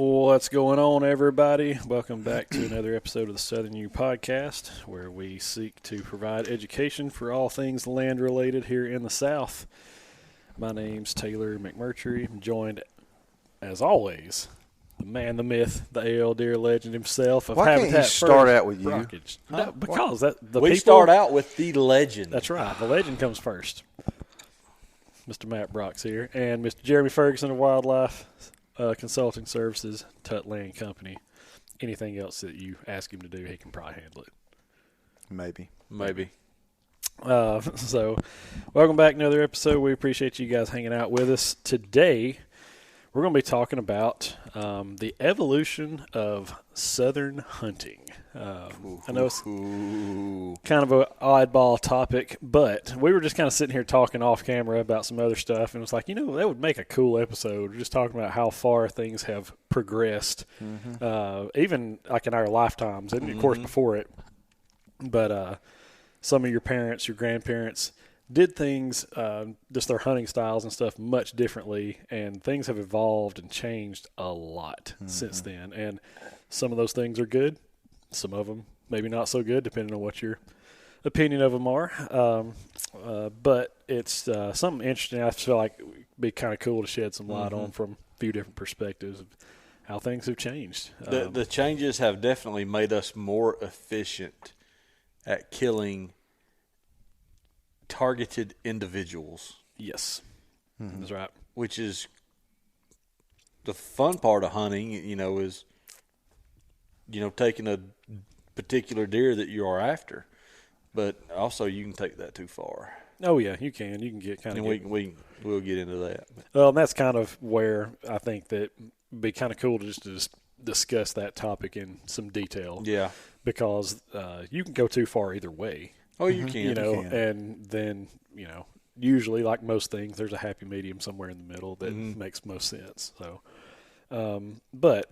What's going on, everybody? Welcome back to another episode of the Southern U Podcast, where we seek to provide education for all things land-related here in the South. My name's Taylor McMurtry. I'm joined, as always, the man, the myth, the AL Deer legend himself of Why Habitat can't you start First out with you? Brockage. No, because that the we people, start out with the legend. That's right. The legend comes first. Mr. Matt Brock's here, and Mr. Jeremy Ferguson of Wildlife Consulting Services, Tut Land Company. Anything else that you ask him to do, he can probably handle it. Maybe. So, welcome back to another episode. We appreciate you guys hanging out with us. Today, we're going to be talking about the evolution of southern hunting. I know it's kind of an oddball topic, but we were just kind of sitting here talking off camera about some other stuff, and it was like, that would make a cool episode, just talking about how far things have progressed, even like in our lifetimes, and of course before it. But some of your parents, your grandparents, did things, just their hunting styles and stuff, much differently, and things have evolved and changed a lot since then. And some of those things are good, some of them maybe not so good, depending on what your opinion of them are. But it's something interesting. I feel like it would be kind of cool to shed some light on from a few different perspectives of how things have changed. The changes have definitely made us more efficient at killing targeted individuals. Yes, that's right. Which is the fun part of hunting, is, taking a particular deer that you are after. But also you can take that too far. Oh, yeah, you can. You can get kind of. And we'll get into that. Well, and that's kind of where I think that it'd be kind of cool to just discuss that topic in some detail. Yeah. Because you can go too far either way. Oh, you can. And then, usually, like most things, there's a happy medium somewhere in the middle that makes most sense. So, but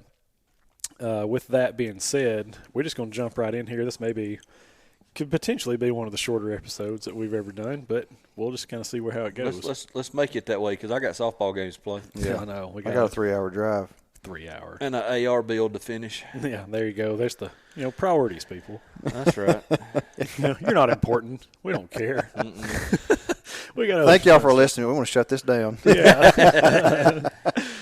with that being said, we're just going to jump right in here. This could potentially be one of the shorter episodes that we've ever done, but we'll just kind of see how it goes. Let's make it that way, because I got softball games to play. Yeah, I know. I got a 3-hour drive. 3 hour. And an AR build to finish. Yeah, there you go. There's the priorities, people. That's right. You're not important. We don't care. We got. Thank y'all for listening. We want to shut this down. Yeah.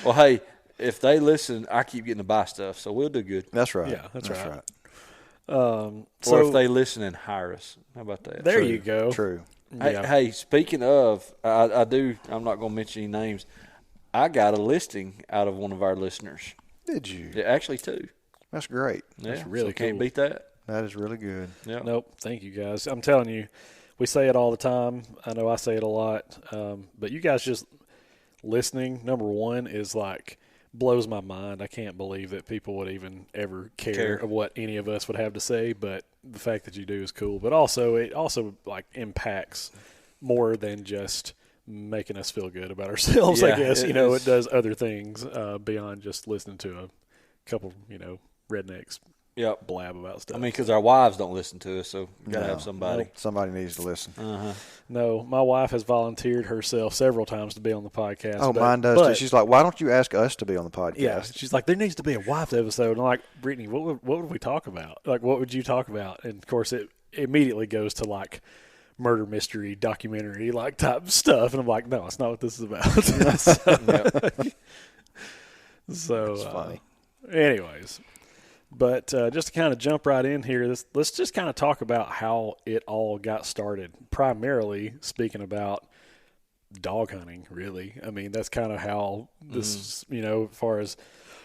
Well, hey, if they listen, I keep getting to buy stuff, so we'll do good. That's right. Yeah, that's right. Or if they listen and hire us, how about that? There you go. True. Yeah. Hey, speaking of, I'm not going to mention any names. I got a listing out of one of our listeners. Did you? Yeah, actually, two. That's great. Yeah, That's really can't cool. beat that. That is really good. Yeah. Nope. Thank you, guys. I'm telling you, we say it all the time. I know I say it a lot. But you guys just listening, number one, is like blows my mind. I can't believe that people would even ever care of what any of us would have to say. But the fact that you do is cool. But also, it also like impacts more than just making us feel good about ourselves. Yeah, I guess it does other things beyond just listening to a couple rednecks Yep. blab about stuff. I mean, because our wives don't listen to us, so we got to have somebody. Nope. Somebody needs to listen. No, my wife has volunteered herself several times to be on the podcast. Oh, mine does too. She's like, why don't you ask us to be on the podcast? Yeah, she's like, there needs to be a wife episode. And I'm like, Brittany, what would we talk about? Like, what would you talk about? And of course, it immediately goes to like murder mystery documentary like type stuff, and I'm like, no, that's not what this is about. So That's funny. Anyways, but just to kind of jump right in here, let's just kind of talk about how it all got started. Primarily speaking about dog hunting, really. I mean, that's kind of how this, as far as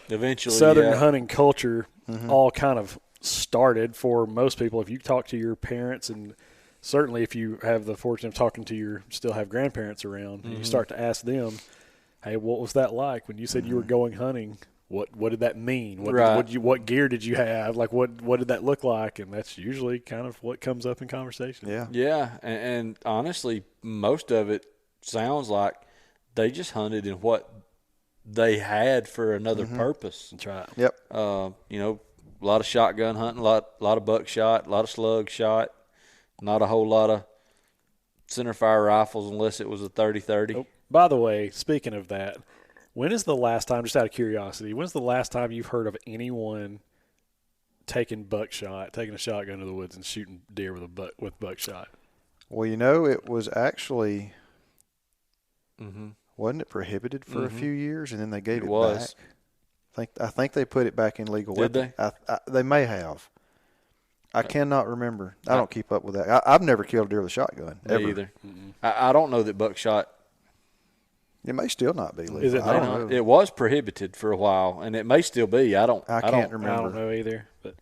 Eventually, Southern hunting culture all kind of started for most people. If you talk to your parents, and certainly if you have the fortune of talking to still have grandparents around, and you start to ask them, hey, what was that like when you said you were going hunting? What did that mean? What gear did you have? Like, what did that look like? And that's usually kind of what comes up in conversation. Yeah. Yeah, and honestly, most of it sounds like they just hunted in what they had for another purpose. That's right. Yep. A lot of shotgun hunting, a lot of buckshot, a lot of slug shot, not a whole lot of centerfire rifles unless it was a 30-30. Oh, by the way, speaking of that, When is the last time, just out of curiosity, when's the last time you've heard of anyone taking a shotgun to the woods and shooting deer with buckshot? Well, it was actually, wasn't it prohibited for a few years, and then they gave it back? I think they put it back in legal. Did they? They may have. I cannot remember. I don't keep up with that. I've never killed a deer with a shotgun. Me ever. either. I don't know that buckshot. It may still not be legal. Is it I don't know. It was prohibited for a while, and it may still be. I can't remember. I don't know either, but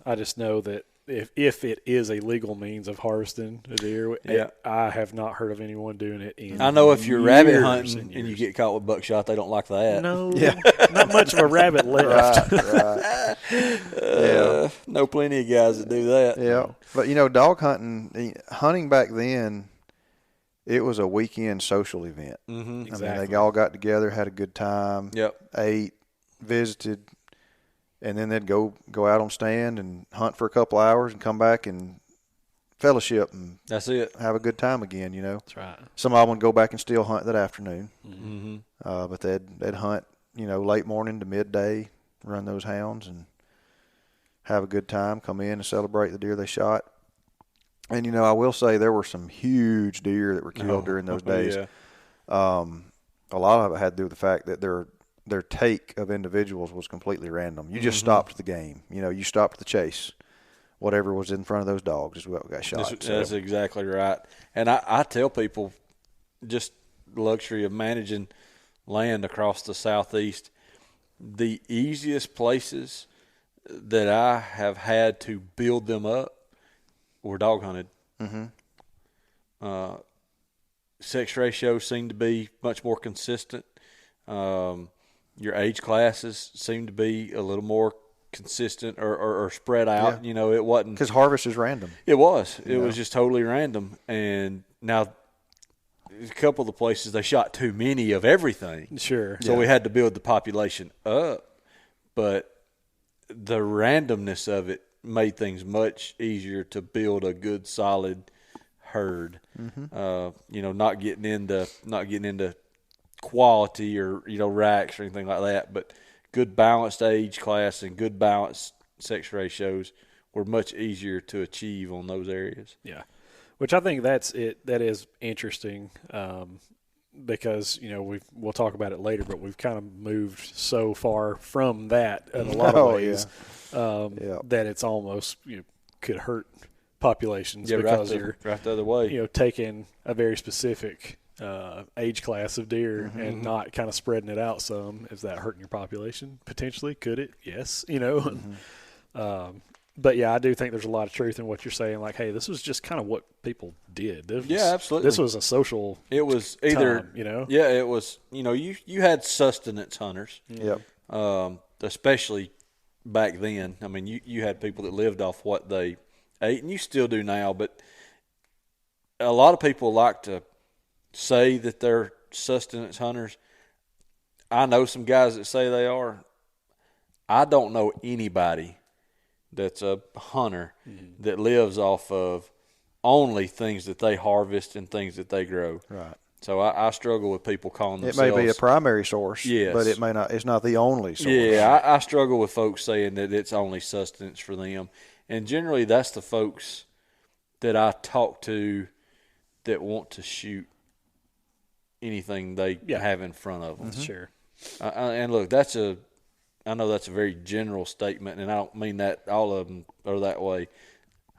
I just know that if it is a legal means of harvesting a deer, I have not heard of anyone doing it in I know if you're rabbit years hunting and you get caught with buckshot, they don't like that. No, not much of a rabbit left. Right. Know plenty of guys that do that. Yeah. But, dog hunting back then, it was a weekend social event. Mm-hmm. Exactly. I mean, they all got together, had a good time, ate, visited, and then they'd go out on stand and hunt for a couple hours and come back and fellowship and that's it. Have a good time again, That's right. Some of them would go back and still hunt that afternoon. Mm-hmm. But they'd hunt, late morning to midday, run those hounds and have a good time, come in and celebrate the deer they shot. And, I will say there were some huge deer that were killed during those days. Yeah. A lot of it had to do with the fact that their take of individuals was completely random. You just stopped the game. You stopped the chase. Whatever was in front of those dogs is what got shot. That's exactly right. And I tell people, just the luxury of managing land across the Southeast, the easiest places that I have had to build them up were dog hunted. Sex ratios seem to be much more consistent. Your age classes seem to be a little more consistent or spread out. Yeah. It wasn't because harvest is random. It was. It was just totally random. And now a couple of the places they shot too many of everything. Sure. So we had to build the population up. But the randomness of it made things much easier to build a good solid herd. Not getting into quality or racks or anything like that, but good balanced age class and good balanced sex ratios were much easier to achieve on those areas. Yeah, which I think that's it. That is interesting because we'll talk about it later, but we've kind of moved so far from that in a lot of ways that it's almost could hurt populations because you're right the other way. Taking a very specific age class of deer and not kind of spreading it out some. Is that hurting your population? Potentially. Could it? Yes. But yeah, I do think there's a lot of truth in what you're saying. Like, hey, this was just kind of what people did. Absolutely. This was a social. It was either time, Yeah, it was. You had sustenance hunters. Yep. Especially back then. I mean, you had people that lived off what they ate, and you still do now. But a lot of people like to say that they're sustenance hunters. I know some guys that say they are. I don't know anybody that's a hunter that lives off of only things that they harvest and things that they grow. Right. So I struggle with people calling It themselves. may be a primary source, Yes. but it may not. It's not the only source. Yeah, I struggle with folks saying that it's only sustenance for them. And generally that's the folks that I talk to that want to shoot anything they have in front of them. Sure. And look, I know that's a very general statement, and I don't mean that all of them are that way.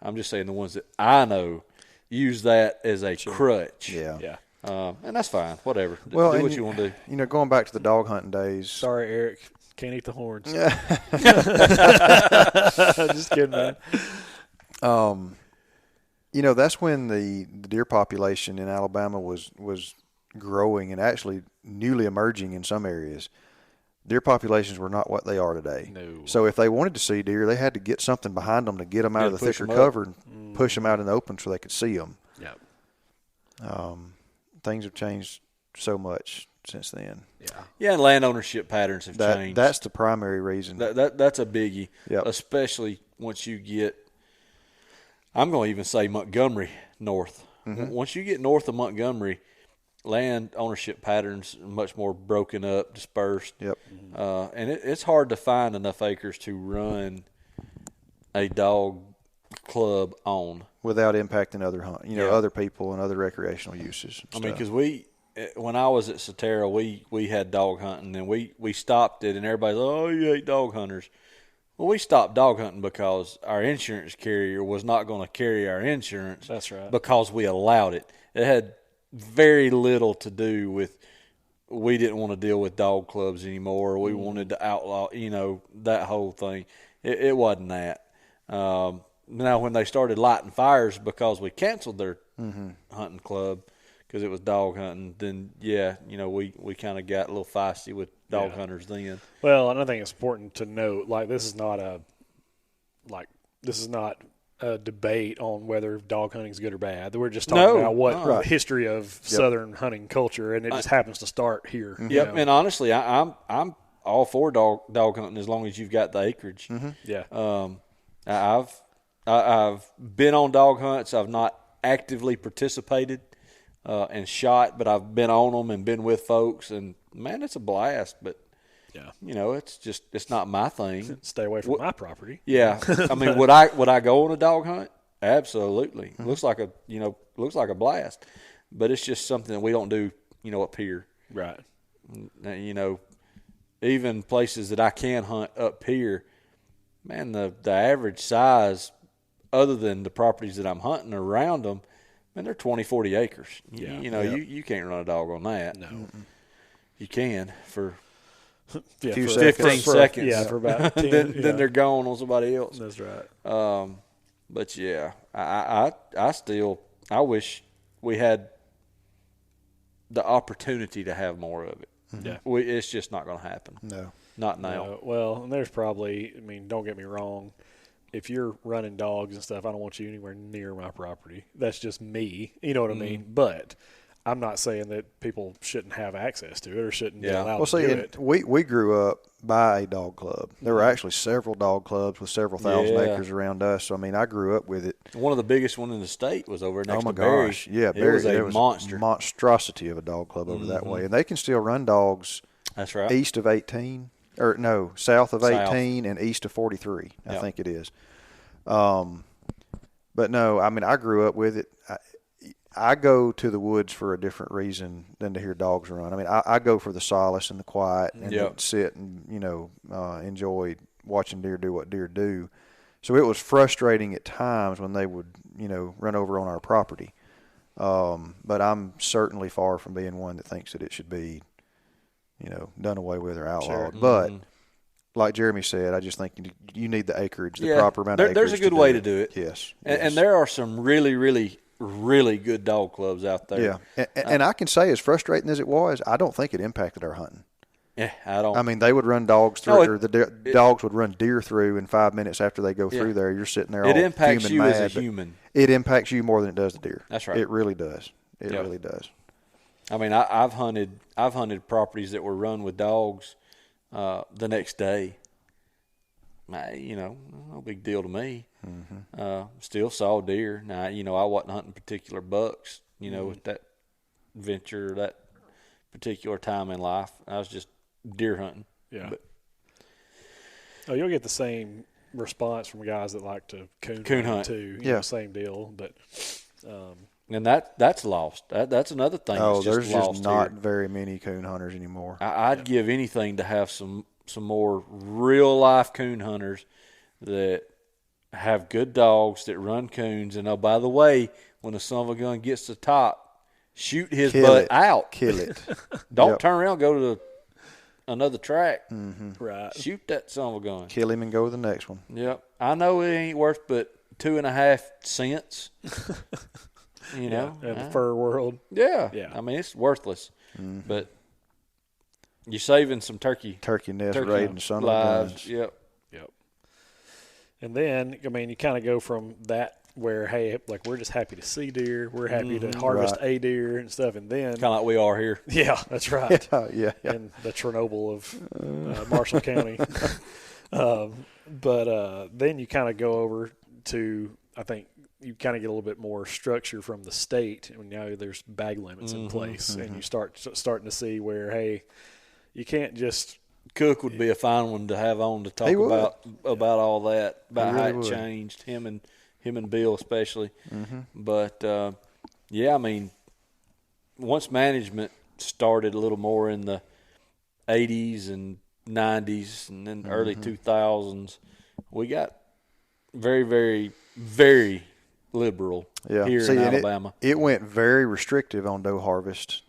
I'm just saying the ones that I know use that as a crutch. Yeah. And that's fine. Whatever. Well, do what you want to do. Going back to the dog hunting days. Sorry, Eric. Can't eat the horns. Yeah. Just kidding, man. That's when the deer population in Alabama was growing and actually newly emerging in some areas. Deer populations were not what they are today. No. So if they wanted to see deer, they had to get something behind them to get them out of the thicker cover and push them out in the open so they could see them. Yeah. Things have changed so much since then. Yeah, and land ownership patterns have changed. That's the primary reason. That's a biggie, especially once you get, I'm going to even say Montgomery north. Once you get north of Montgomery, land ownership patterns are much more broken up, dispersed. Yep. And it's hard to find enough acres to run a dog club on. Without impacting other Yeah. other people and other recreational uses. I mean, because when I was at Sotero, we had dog hunting, and we stopped it, and everybody's like, oh, you hate dog hunters. Well, we stopped dog hunting because our insurance carrier was not going to carry our insurance. That's right. Because we allowed it. It had very little to do with we didn't want to deal with dog clubs anymore. We wanted to outlaw, that whole thing. It wasn't that. Now, when they started lighting fires because we canceled their hunting club because it was dog hunting, then, we kind of got a little feisty with dog hunters then. Well, and I think it's important to note, this is not a debate on whether dog hunting is good or bad. We're just talking about the history of Southern hunting culture, and it just happens to start here. Yep, and honestly, I'm all for dog hunting as long as you've got the acreage. Yeah. I've been on dog hunts. I've not actively participated and shot, but I've been on them and been with folks, and man, it's a blast. But it's not my thing. Stay away from my property. Yeah, I mean, would I go on a dog hunt? Absolutely. Looks like a blast, but it's just something that we don't do. Up here, right? Even places that I can hunt up here, man, the average size, other than the properties that I'm hunting around them, man, they're 20, 40 acres. Yeah. You can't run a dog on that. No. You can for few 15 seconds. Yeah, for about 10. then they're gone on somebody else. That's right. But yeah, I wish we had the opportunity to have more of it. Yeah. It's just not going to happen. No. Not now. Well, and there's probably, don't get me wrong, if you're running dogs and stuff, I don't want you anywhere near my property. That's just me. You know what I mean? But I'm not saying that people shouldn't have access to it or shouldn't be allowed to do it. We grew up by a dog club. There were actually several dog clubs with several thousand acres around us. So, I grew up with it. One of the biggest one in the state was over next to Barry. Gosh. Yeah, Barry was a monster. Monstrosity of a dog club over that way. And they can still run dogs That's right. east of 18. Or, no, south of 18 and east of 43, I think it is. But, no, I grew up with it. I go to the woods for a different reason than to hear dogs run. I go for the solace and the quiet and to sit and, enjoy watching deer do what deer do. So it was frustrating at times when they would, run over on our property. But I'm certainly far from being one that thinks that it should be, done away with or outlawed. Sure. But like Jeremy said, I just think you need the acreage, the proper amount of acreage. There's a good way to do it. Yes. And there are some really, really, really good dog clubs out there. Yeah. And I can say, as frustrating as it was, I don't think it impacted our hunting. Yeah, I don't. They would run dogs through, or the dogs would run deer through in 5 minutes after they go through there. You're sitting there all it impacts human you mad, as a human. It impacts you more than it does the deer. That's right. It really does. It really does. I've hunted properties that were run with dogs the next day. No big deal to me. Still saw deer. Now, I wasn't hunting particular bucks, with that venture, that particular time in life. I was just deer hunting. Yeah. You'll get the same response from guys that like to coon hunt too. Same deal. But and that's lost. That's another thing. There's just not here. very many coon hunters anymore. I'd give anything to have some more real life coon hunters that have good dogs that run coons. And by the way, when the son of a gun gets to the top, shoot his butt out. Kill it. Don't turn around and go to another track. Right. Shoot that son of a gun. Kill him and go to the next one. Yep. I know it ain't worth but 2.5 cents. In the fur world. Yeah. Yeah. It's worthless. But you're saving some turkey nest raiding son of guns. Yep. And then, you kind of go from that where, hey, we're just happy to see deer. We're happy to harvest a deer and stuff. And then, kind of like we are here. Yeah, that's right. Yeah. In the Chernobyl of Marshall County. But then you kind of go over to, I think, you kind of get a little bit more structure from the state, and now there's bag limits in place, and you starting to see where, hey, you can't just. Cook would be a fine one to have on to talk about all that, about how it changed him and Bill especially. But yeah, I mean, once management started a little more in the 80s and 90s and then early 2000s, we got very, very, very liberal here in Alabama. It went very restrictive on doe harvest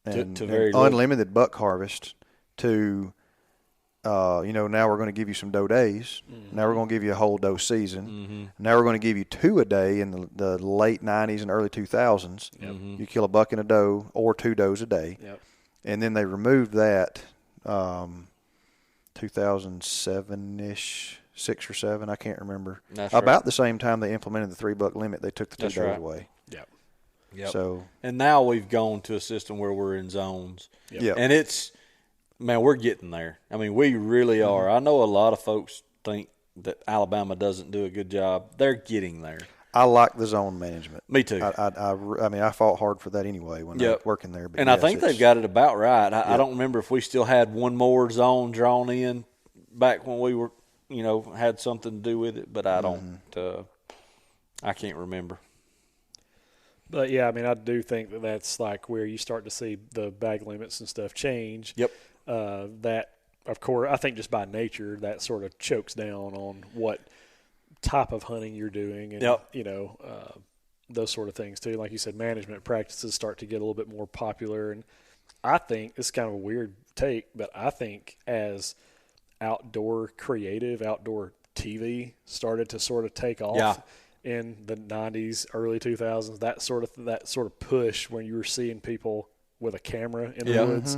and, to very unlimited buck harvest to, now we're going to give you some doe days. Now we're going to give you a whole doe season. Now we're going to give you 2 a day in the late 90s and early 2000s. You kill a buck and a doe or 2 does a day. And then they removed that 2007-ish, 6 or 7, I can't remember. About the same time they implemented the 3 buck limit, they took the 2 does away. Yep. So, and now we've gone to a system where we're in zones. Yep. And we're getting there. I mean, we really are. I know a lot of folks think that Alabama doesn't do a good job. They're getting there. I like the zone management. Me too. I mean, I fought hard for that anyway when I was working there. But and I think they've got it about right. I don't remember if we still had one more zone drawn in back when we were, had something to do with it, but I don't. I can't remember. But yeah, I mean, I do think that's like where you start to see the bag limits and stuff change. Yep. That, of course, I think just by nature that sort of chokes down on what type of hunting you're doing, and those sort of things too. Like you said, management practices start to get a little bit more popular, and I think it's kind of a weird take, but I think as outdoor TV started to sort of take off in the 90s, early 2000s, that sort of push when you were seeing people with a camera in the woods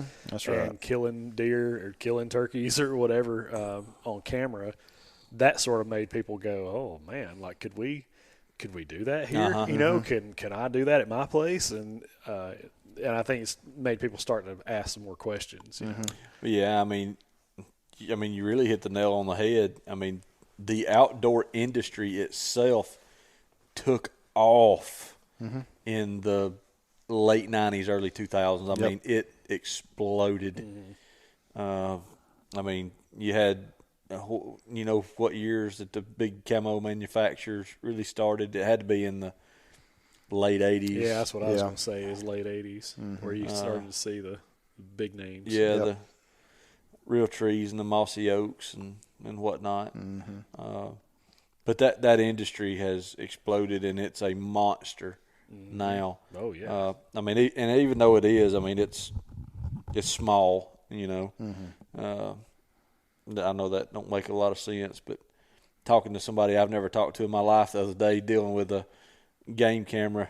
and killing deer or killing turkeys or whatever on camera, that sort of made people go, oh man, like could we do that here? Can I do that at my place? And I think it's made people start to ask some more questions. Yeah, I mean, you really hit the nail on the head. I mean, the outdoor industry itself took off in the late 90s, early 2000s. I mean, it exploded. I mean, you had, what years that the big camo manufacturers really started? It had to be in the late 80s. Yeah, that's what I was going to say, is late 80s, where you started to see the big names. Yeah, the real trees and the mossy oaks and whatnot. But that industry has exploded, and it's a monster now. Oh yeah. I mean, and even though it is, I mean, it's small. I know that don't make a lot of sense, but talking to somebody I've never talked to in my life the other day, dealing with a game camera.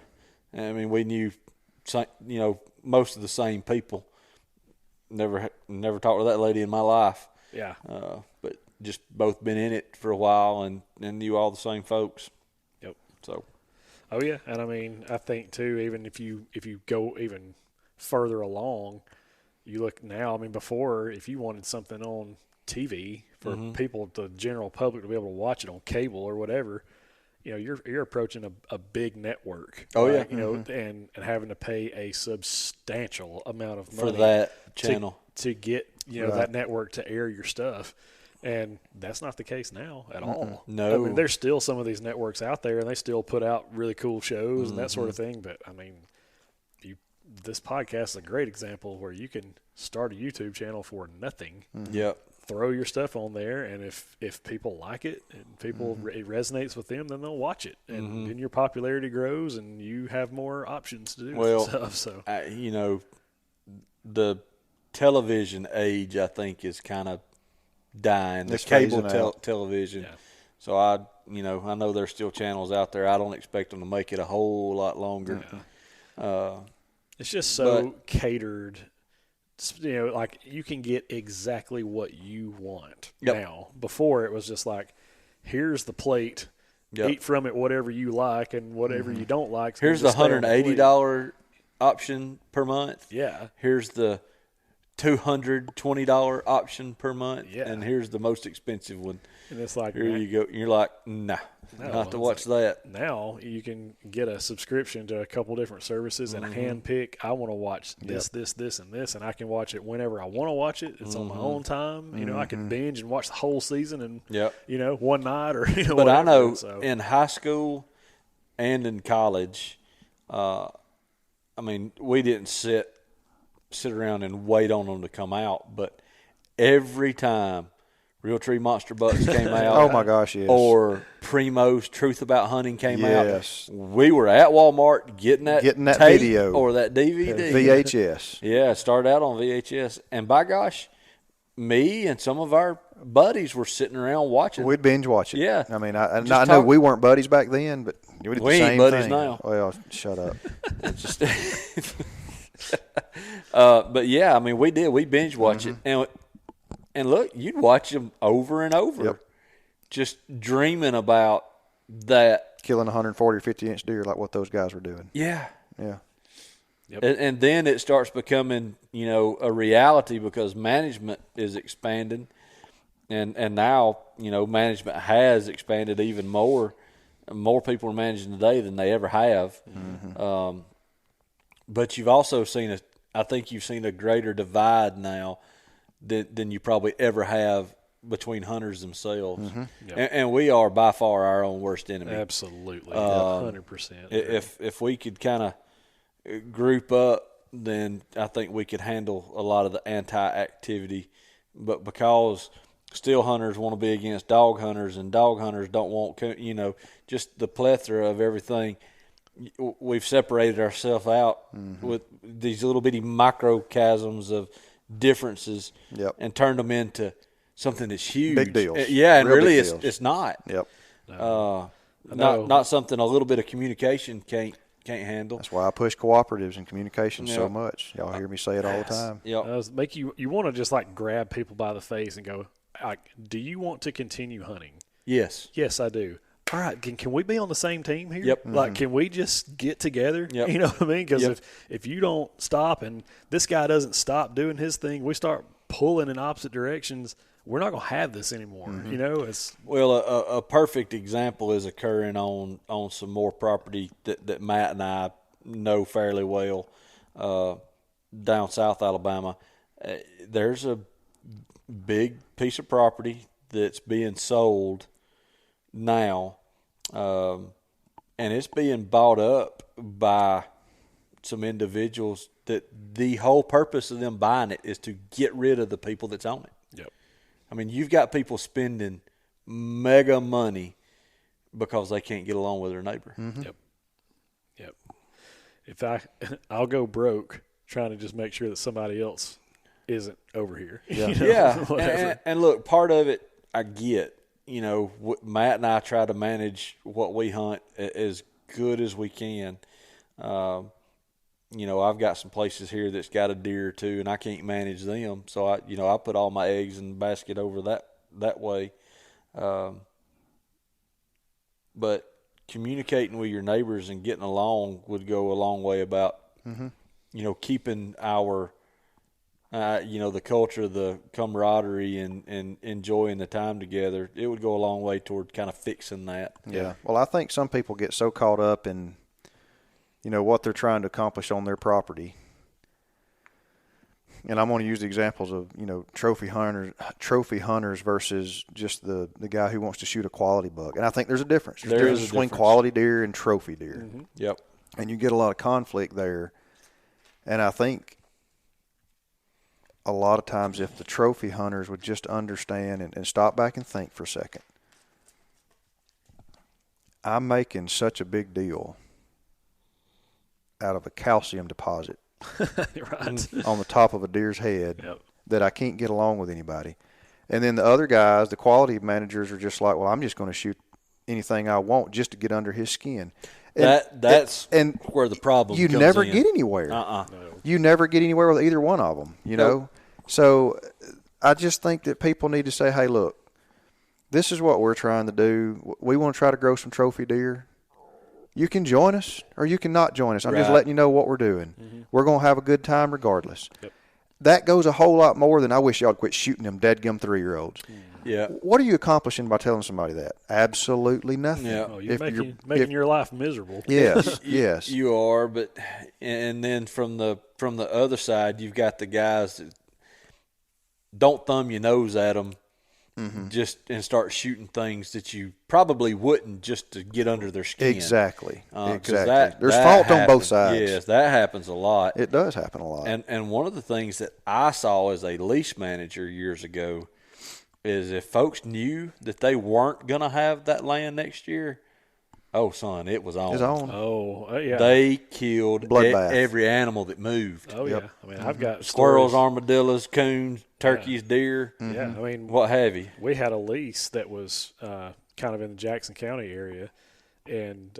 I mean, we knew, most of the same people. Never talked to that lady in my life. Yeah. But just both been in it for a while and knew all the same folks. Yep. So. Oh yeah, and I mean, I think too, even if you go even further along, you look now. I mean, before, if you wanted something on TV for people, the general public, to be able to watch it on cable or whatever, you're approaching a big network. Oh right? yeah. And having to pay a substantial amount of for money that channel to get that network to air your stuff. And that's not the case now at all. No. I mean, there's still some of these networks out there, and they still put out really cool shows and that sort of thing. But, I mean, this podcast is a great example where you can start a YouTube channel for nothing. Yep. Throw your stuff on there, and if people like it and people it resonates with them, then they'll watch it. And then your popularity grows, and you have more options to do stuff. So, the television age, I think, is kind of dying. The cable television. Yeah. So I know there's still channels out there. I don't expect them to make it a whole lot longer. Yeah. It's just so catered. Like you can get exactly what you want now. Before it was just like, here's the plate. Eat from it whatever you like, and whatever you don't like. Here's the $180 option per month. Yeah. Here's the $220 option per month, Yeah. and here's the most expensive one. And it's like, Here you go. You're like, nah, No, not to it's watch that. now you can get a subscription to a couple different services and hand pick. I want to watch this, this, and this, and I can watch it whenever I want to watch it. It's on my own time. You know, I can binge and watch the whole season in, Yep. you know, one night or, you know, But whatever. I know So, in high school and in college, I mean, we didn't sit around and wait on them to come out, but every time Realtree Monster Bucks came out, Oh, my gosh, yes. or Primo's Truth About Hunting came Yes. out, we were at Walmart getting that tape video. or that DVD. VHS. Yeah, it started out on VHS. And by gosh, me and some of our buddies were sitting around watching. We'd binge watch it. Yeah. I mean, I Just know talk- we weren't buddies back then, but we did the We ain't same buddies thing. now. Well, shut up. Just but yeah, I mean, we did. We binge watch it, and look, you'd watch them over and over, Yep. just dreaming about that. Killing a 140 or 50-inch deer like what those guys were doing. Yeah, Yeah. and then it starts becoming, you know, a reality because management is expanding, and now, you know, management has expanded even more. More people are managing today than they ever have. But you've also seen I think you've seen a greater divide now than you probably ever have between hunters themselves. And we are by far our own worst enemy. absolutely, 100%. If we could kind of group up, then I think we could handle a lot of the anti-activity. But because still hunters want to be against dog hunters, and dog hunters don't want, you know, just the plethora of everything, we've separated ourselves out with these little bitty microchasms of differences Yep. and turned them into something that's huge. Big deals. Yeah, and Real really big deals. it's not. Yep. Not something a little bit of communication can't handle. That's why I push cooperatives and communication so much. Y'all hear me say it all the time. Yeah. Make you want to just like grab people by the face and go, like, do you want to continue hunting? Yes. Yes, I do. All right, can we be on the same team here? Yep. Like, can we just get together? Yep. You know what I mean? Because Yep. if you don't stop and this guy doesn't stop doing his thing, we start pulling in opposite directions. We're not going to have this anymore. You know, it's Well, a perfect example is occurring on some more property that Matt and I know fairly well down South Alabama. There's a big piece of property that's being sold now, and it's being bought up by some individuals that the whole purpose of them buying it is to get rid of the people that's on it. yep. I mean, you've got people spending mega money because they can't get along with their neighbor. Yep. If I'll go broke trying to just make sure that somebody else isn't over here. Yeah. You know, Yeah, whatever. and look, part of it I get. You know, Matt and I try to manage what we hunt as good as we can. You know, I've got some places here that's got a deer or two, and I can't manage them, so I put all my eggs in the basket over that way. But communicating with your neighbors and getting along would go a long way about, you know, keeping our, the culture, the camaraderie, and enjoying the time together. It would go a long way toward kind of fixing that. Yeah. Well, I think some people get so caught up in, you know, what they're trying to accomplish on their property. And I'm going to use the examples of, you know, trophy hunters versus just the guy who wants to shoot a quality buck. And I think there's a difference. There's a There difference is a between difference. quality deer and trophy deer. Yep. And you get a lot of conflict there. And I think a lot of times if the trophy hunters would just understand and stop back and think for a second, I'm making such a big deal out of a calcium deposit Right. on the top of a deer's head Yep. that I can't get along with anybody. And then the other guys, the quality managers, are just like, well, I'm just going to shoot anything I want just to get under his skin. And, That's and where the problem you comes never in. get anywhere. Uh-uh. You never get anywhere with either one of them, you know. So I just think that people need to say, hey, look, this is what we're trying to do. We want to try to grow some trophy deer. You can join us or you can not join us. I'm just Right. letting you know what we're doing. We're going to have a good time regardless. Yep. that goes a whole lot more than I wish y'all would quit shooting them deadgum 3-year-olds. Yeah. What are you accomplishing by telling somebody that? Absolutely nothing. Yeah. Oh, you're If making your life miserable. Yes, yes. You are, but and then from the other side, you've got the guys that don't thumb your nose at them, just and start shooting things that you probably wouldn't just to get under their skin. Exactly. 'Cause Exactly. There's fault on both happens. sides. Yes, that happens a lot. It does happen a lot. And one of the things that I saw as a leash manager years ago is if folks knew that they weren't going to have that land next year, oh, son, it was on. It's on. Oh, yeah. They killed Bloodbath. every animal that moved. Oh, Yep. yeah. I mean, I've got Squirrels, stories. armadillos, coons, turkeys, deer, Yeah, I mean, what have you. we had a lease that was kind of in the Jackson County area, and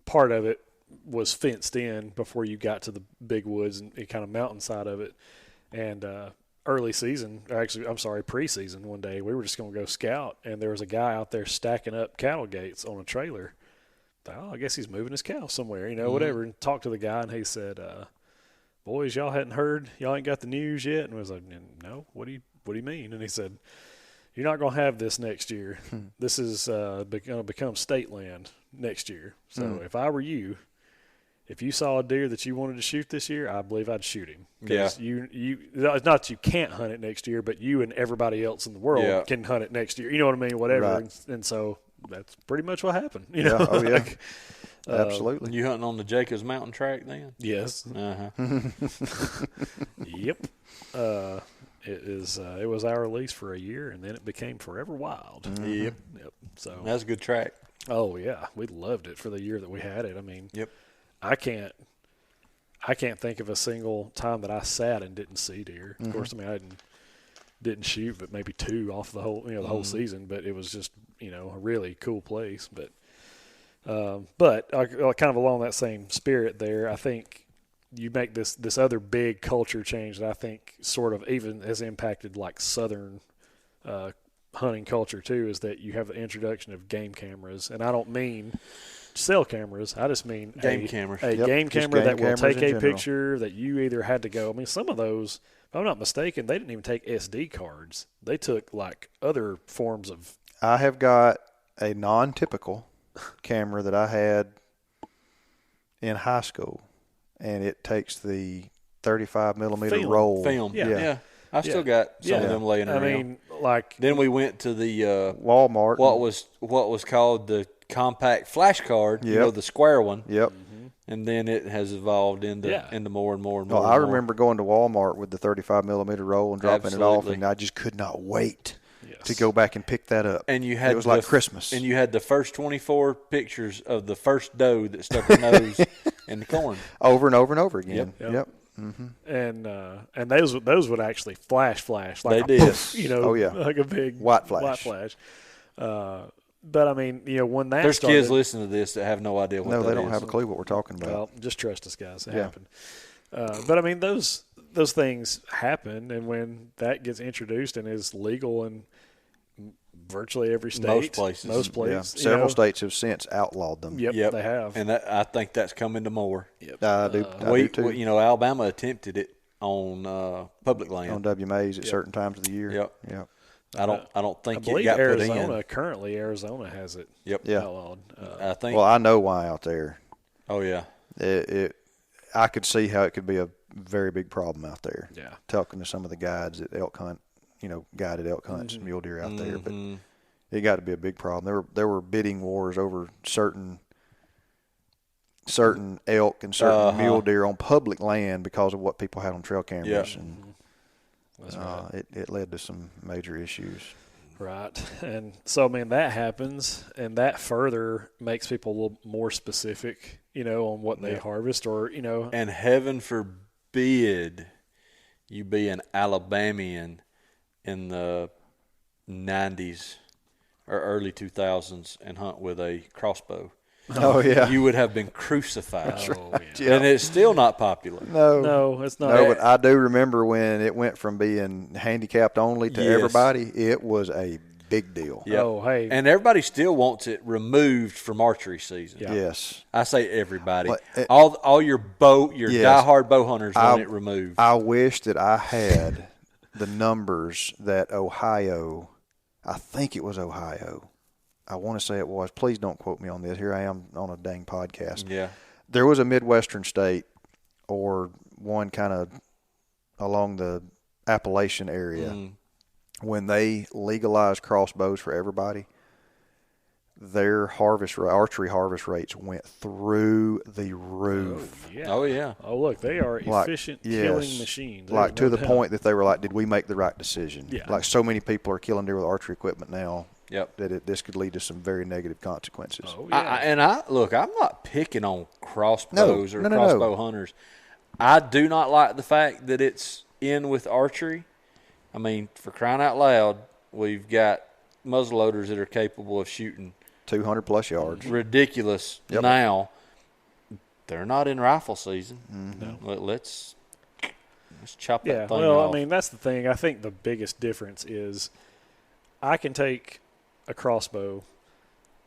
part of it was fenced in before you got to the big woods and kind of mountainside of it. And early season, or actually, I'm sorry, preseason, one day we were just going to go scout, and there was a guy out there stacking up cattle gates on a trailer. Oh, I guess he's moving his cow somewhere, whatever. And talked to the guy, and he said, "Boys, y'all hadn't heard? Y'all ain't got the news yet?" And I was like, "No, what do you mean?" And he said, "You're not going to have this next year. This is going to become state land next year. So if I were you, if you saw a deer that you wanted to shoot this year, I believe I'd shoot him. Because it's not that you can't hunt it next year, but you and everybody else in the world can hunt it next year. You know what I mean? Whatever. Right. And so that's pretty much what happened. You Yeah. know? Oh, yeah. Like, Absolutely. You hunting on the Jacobs Mountain track then? yes. Uh-huh. Yep. It was our lease for a year, and then it became Forever Wild. Yep. Yep. So That's a good track. oh yeah, we loved it for the year that we had it. I mean, Yep. I can't think of a single time that I sat and didn't see deer. Of course, I mean I didn't shoot, but maybe 2 off the whole the whole season. But it was just a really cool place. But kind of along that same spirit, there, I think you make this other big culture change that I think sort of even has impacted like Southern hunting culture too. Is that you have the introduction of game cameras, and I don't mean cell cameras. I just mean Game cameras. A Yep, game just camera game that will cameras take in a general. picture that you either had to go. I mean, some of those, if I'm not mistaken, they didn't even take SD cards. They took like other forms of. I have got a non-typical camera that I had in high school, and it takes the 35 millimeter Film. roll. Film. Yeah. Yeah. I still Yeah. got some of Yeah. them laying I around. mean, like Then we went to the Walmart. what was called the compact flash card, Yep. the square one, Yep. and then it has evolved into more and more and more. Well, and I more. remember going to Walmart with the 35 millimeter roll and dropping it off, Absolutely. and I just could not wait yes. to go back and pick that up. And you had it was like Christmas. and you had the first 24 pictures of the first doe that stuck her nose in the corn. over and over and over again. Yep. Yep. and those would actually flash like They a did. poof, Oh, yeah. like a big White flash. But I mean, when that There's started, kids listening to this that have no idea what No, that they don't is. have a clue what we're talking about. well, just trust us, guys. It Yeah. happened. But I mean, those things happen, and when that gets introduced and is legal in virtually every state, Most places. most Yeah. places, Several states have since outlawed them. Yep, Yep. they have. And I think that's coming to more. I do too. Alabama attempted it on public land. On WMAs at certain times of the year. Yep. Yep. I don't I think it believe got put Arizona in. currently Arizona has it Yep. Yeah. outlawed. I think. Well, I know why out there. Oh yeah. I could see how it could be a very big problem out there. Yeah. Talking to some of the guides at elk hunt, guided elk hunts and mule deer out there, but Mhm. it got to be a big problem. There were bidding wars over certain elk and certain mule deer on public land because of what people had on trail cameras, Yeah. and That's right. it led to some major issues. Right. And so, I mean, that happens, and that further makes people a little more specific, on what they harvest or. And heaven forbid you be an Alabamian in the 90s or early 2000s and hunt with a crossbow. Oh yeah, You would have been crucified. Oh, yeah. Yeah. And it's still not popular. No, it's not. No, but I do remember when it went from being handicapped only to Yes. everybody. It was a big deal. Yep. Oh, hey. And everybody still wants it removed from archery season. Yeah. Yes. I say everybody. But, all your Yes. diehard bow hunters want it removed. I wish that I had the numbers that Ohio, I think it was Ohio. I want to say it was. Please don't quote me on this. Here I am on a dang podcast. Yeah. There was a Midwestern state or one kind of along the Appalachian area when they legalized crossbows for everybody. Their archery harvest rates went through the roof. Yeah. Oh, yeah. Oh, look, they are Like, efficient yes. killing machines. Like There's to no the doubt. point that they were like, did we make the right decision? Yeah. Like so many people are killing deer with archery equipment now Yep. that this could lead to some very negative consequences. Oh, yeah. I'm not picking on crossbows No, or no, no, crossbow no. hunters. I do not like the fact that it's in with archery. I mean, for crying out loud, we've got muzzleloaders that are capable of shooting 200 plus yards. ridiculous Yep. now. They're not in rifle season. Mm-hmm. Let's chop Yeah, that thing well, off. I mean, that's the thing. I think the biggest difference is I can take a crossbow,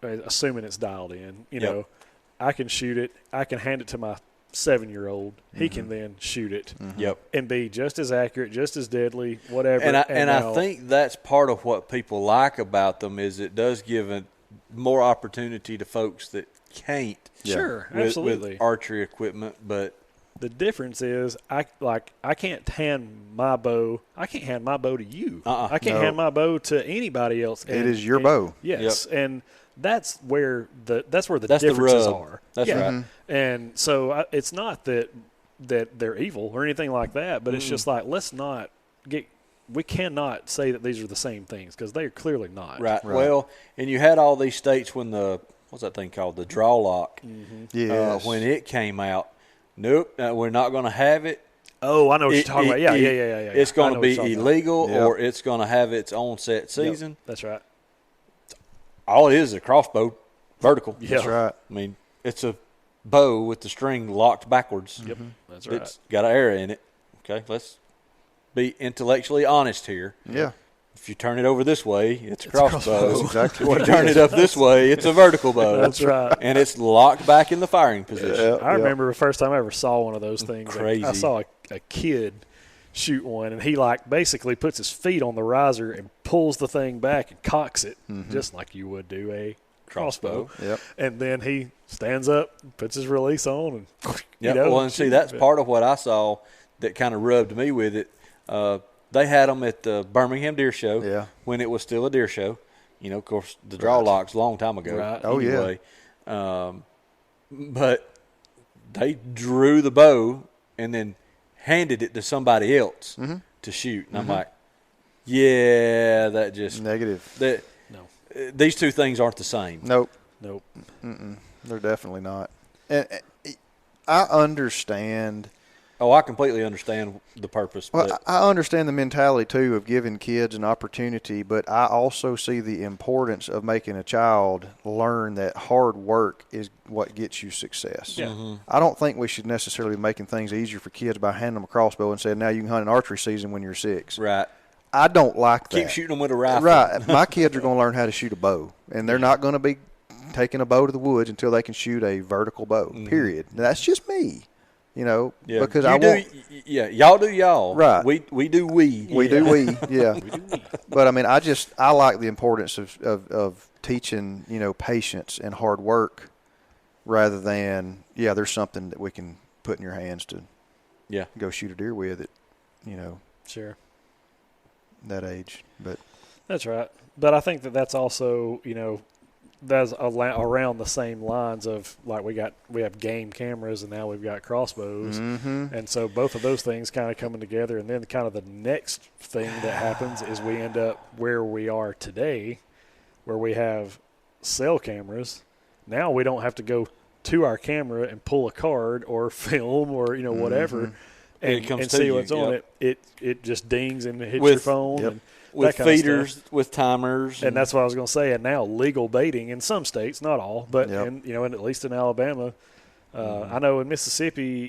assuming it's dialed in, you Yep. know, I can shoot it. I can hand it to my 7-year-old. He Mm-hmm. can then shoot it Yep. and be just as accurate, just as deadly, whatever. And I now- think that's part of what people like about them is it does give more opportunity to folks that can't Sure, with absolutely. archery equipment. But The difference is I can't hand my bow. I can't hand my bow to you. I can't No. hand my bow to anybody else. It is your bow. Yes, and that's where the That's the differences rub. are. That's Yeah. right. Mm-hmm. And so it's not that they're evil or anything like that, but it's Mm. just like let's not get. We cannot say that these are the same things because they are clearly not. right. Right. Well, and you had all these states when what's that thing called, the draw lock, Yes. when it came out. Nope, we're not going to have it. Oh, I know what you're talking about. Yeah. It's I going know to what be you're talking about. illegal, Yep. or it's going to have its own set Yep, season. that's right. All it is a crossbow, vertical. Yeah. That's right. I mean, it's a bow with the string locked backwards. Yep, that's right. It's got an arrow in it. Okay, let's be intellectually honest here. Yeah. If you turn it over this way, it's a crossbow. That's exactly If what you it turn is. it up this way, it's a vertical bow. That's right. And it's locked back in the firing position. Yeah, I yeah. remember the first time I ever saw one of those things. Crazy. I saw a kid shoot one, and he like basically puts his feet on the riser and pulls the thing back and cocks it just like you would do a crossbow. Yep. And then he stands up, puts his release on, and Yeah, you know, well, and see, shoot. that's But- part of what I saw that kind of rubbed me with it. They had them at the Birmingham Deer Show Yeah. when it was still a deer show. You know, of course, the draw locks a long time ago. Right. Oh, yeah. anyway. But they drew the bow and then handed it to somebody else to shoot. And I'm like, yeah, that just Negative. that. No. These two things aren't the same. Nope. Nope. They're definitely not. And I understand. Oh, I completely understand the purpose. Well, but I understand the mentality too of giving kids an opportunity, but I also see the importance of making a child learn that hard work is what gets you success. Yeah. I don't think we should necessarily be making things easier for kids by handing them a crossbow and saying, "Now you can hunt an archery season when you're 6." right. I don't like that. Keep shooting them with a rifle. Right. My kids are going to learn how to shoot a bow, and they're not going to be taking a bow to the woods until they can shoot a vertical bow, period. Now, that's just me, you know, Yeah. because You I do, want – yeah, y'all do y'all. Right. We do we. we do we, yeah. But, I mean, I like the importance of teaching, you know, patience and hard work rather than, there's something that we can put in your hands to Yeah. go shoot a deer with at, you know, Sure. that age. But That's right. But I think that that's also, you know, that's around the same lines of like we have game cameras and now we've got crossbows. And so both of those things kind of coming together. And then kind of the next thing that happens is we end up where we are today, where we have cell cameras. Now we don't have to go to our camera and pull a card or film or, you know, whatever. It comes and to see you, what's on yep. it. It just dings and it hits With- your phone. Yep. And With that kind of feeders, stuff. with timers. And that's what I was going to say. And now legal baiting in some states, not all, but Yep. in, you know, and at least in Alabama, I know in Mississippi,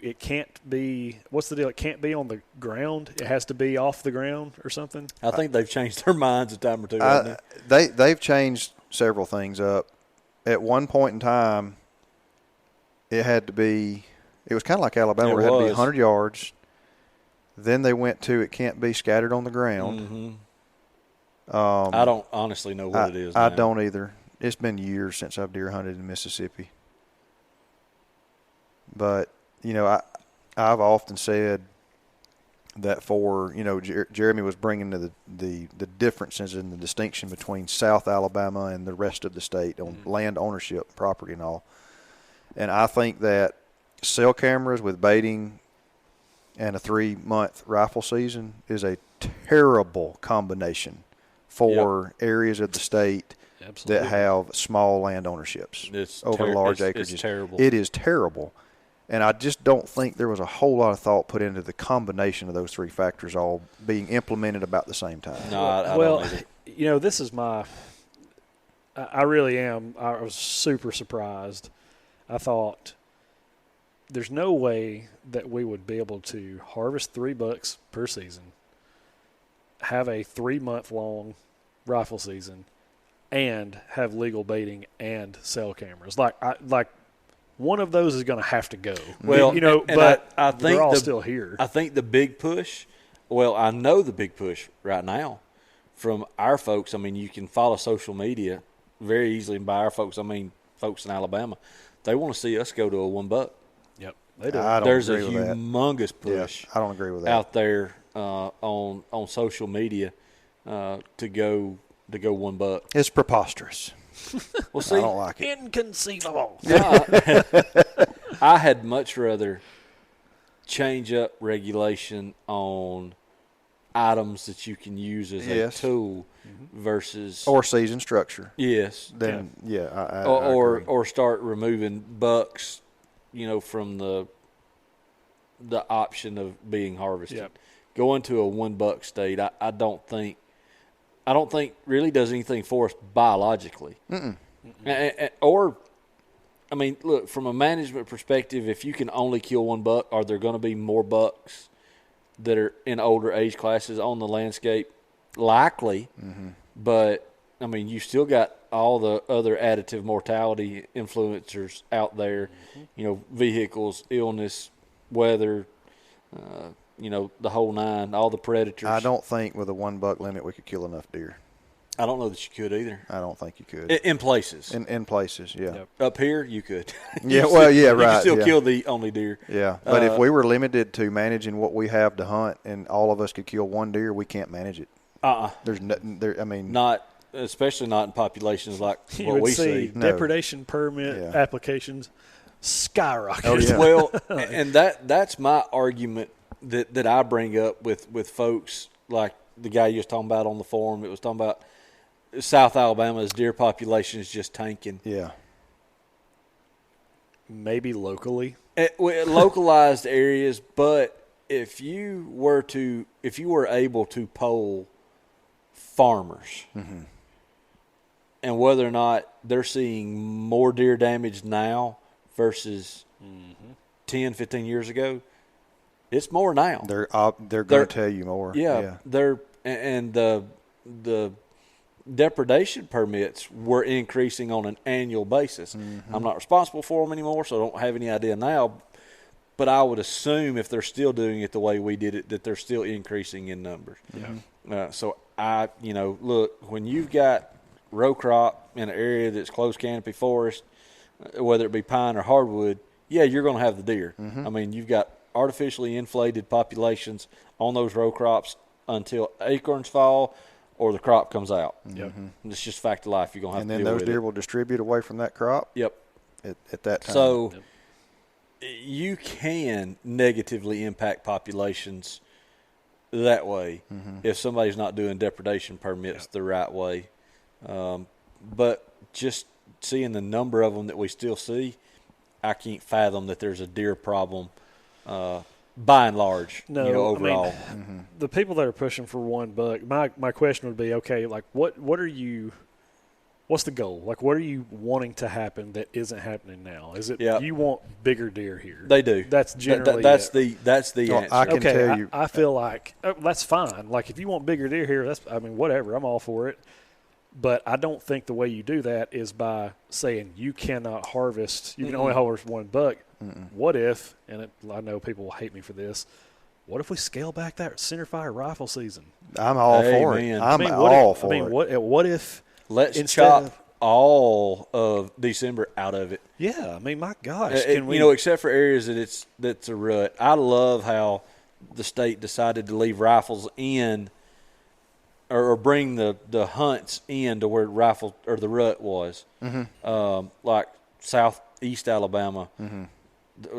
it can't be. What's the deal? It can't be on the ground. It has to be off the ground or something. I think they've changed their minds a time or two. Haven't They've changed several things up. At one point in time, it had to be. It was kind of like Alabama, where it had to be 100 yards. Then they went to it can't be scattered on the ground. Mm-hmm. I don't honestly know what it is. I don't either. It's been years since I've deer hunted in Mississippi. But, I've often said that Jeremy was bringing to the differences in the distinction between South Alabama and the rest of the state on land ownership, property and all. And I think that cell cameras with baiting and a 3-month rifle season is a terrible combination for areas of the state that have small land ownerships over large acreages. It's terrible. It is terrible. And I just don't think there was a whole lot of thought put into the combination of those three factors all being implemented about the same time. No, I don't either. This is I really am. I was super surprised. I thought there's no way that we would be able to harvest 3 bucks per season, have a 3-month-long rifle season, and have legal baiting and cell cameras. Like one of those is going to have to go. Well, but I think they're all still here. I think the big push. Well, I know the big push right now from our folks. I mean, you can follow social media very easily, and by our folks, I mean folks in Alabama. They want to see us go to a $1. Yep, they do. There's a humongous push. Yeah, I don't agree with that. Out there on social media to go $1. It's preposterous. Well, see, I don't like it. Inconceivable. I had much rather change up regulation on items that you can use as a tool versus or season structure. Yes. Then I agree. or start removing bucks, from the option of being harvested. Yep. Going to a $1 state, I don't think really does anything for us biologically. Or, I mean, look, from a management perspective, if you can only kill 1 buck, are there going to be more bucks that are in older age classes on the landscape? Likely. But, I mean, you still got all the other additive mortality influencers out there, vehicles, illness, weather, the whole nine, all the predators. I don't think with a 1 buck limit we could kill enough deer. I don't know that you could either. I don't think you could. In places. In places, yeah. Yep. Up here, you could. Right. You can still kill the only deer. Yeah, but if we were limited to managing what we have to hunt and all of us could kill 1 deer, we can't manage it. There's nothing there. I mean, especially not in populations like you what would we see. see. Depredation permit applications skyrocket. Oh, yeah. Well, and that's my argument that I bring up with folks like the guy you was talking about on the forum. It was talking about South Alabama's deer population is just tanking. Yeah. Maybe locally. Localized areas, but if you were able to poll farmers and whether or not they're seeing more deer damage now versus 10, 15 years ago, it's more now. They're going to tell you more. Yeah. And the depredation permits were increasing on an annual basis. I'm not responsible for them anymore, so I don't have any idea now. But I would assume if they're still doing it the way we did it, that they're still increasing in numbers. Yeah. So look, when you've got row crop in an area that's closed canopy forest, whether it be pine or hardwood, you're going to have the deer. I mean, you've got artificially inflated populations on those row crops until acorns fall or the crop comes out. It's just fact of life. You're going to have to deal with it. And then those deer will distribute away from that crop. Yep. At that time. So you can negatively impact populations that way if somebody's not doing depredation permits the right way. But just seeing the number of them that we still see, I can't fathom that there's a deer problem by and large, overall. I mean, the people that are pushing for $1, my question would be, okay, like what are you what's the goal? Like, what are you wanting to happen that isn't happening now? Is it Yeah. you want bigger deer here? They do. That's generally that's it. the Well, answer. I can Okay, tell you. I feel like that's fine. Like, if you want bigger deer here, whatever. I'm all for it. But I don't think the way you do that is by saying you cannot harvest. You can only harvest one buck. What if? And I know people will hate me for this. What if we scale back that centerfire rifle season? I'm all for it. Amen. I'm what all if, for it. What if? Let's instead chop of- all of December out of it. Yeah, I mean, my gosh, can we? You know, except for areas that's a rut. I love how the state decided to leave rifles in, or bring the hunts in to where rifle or the rut was. Like southeast Alabama,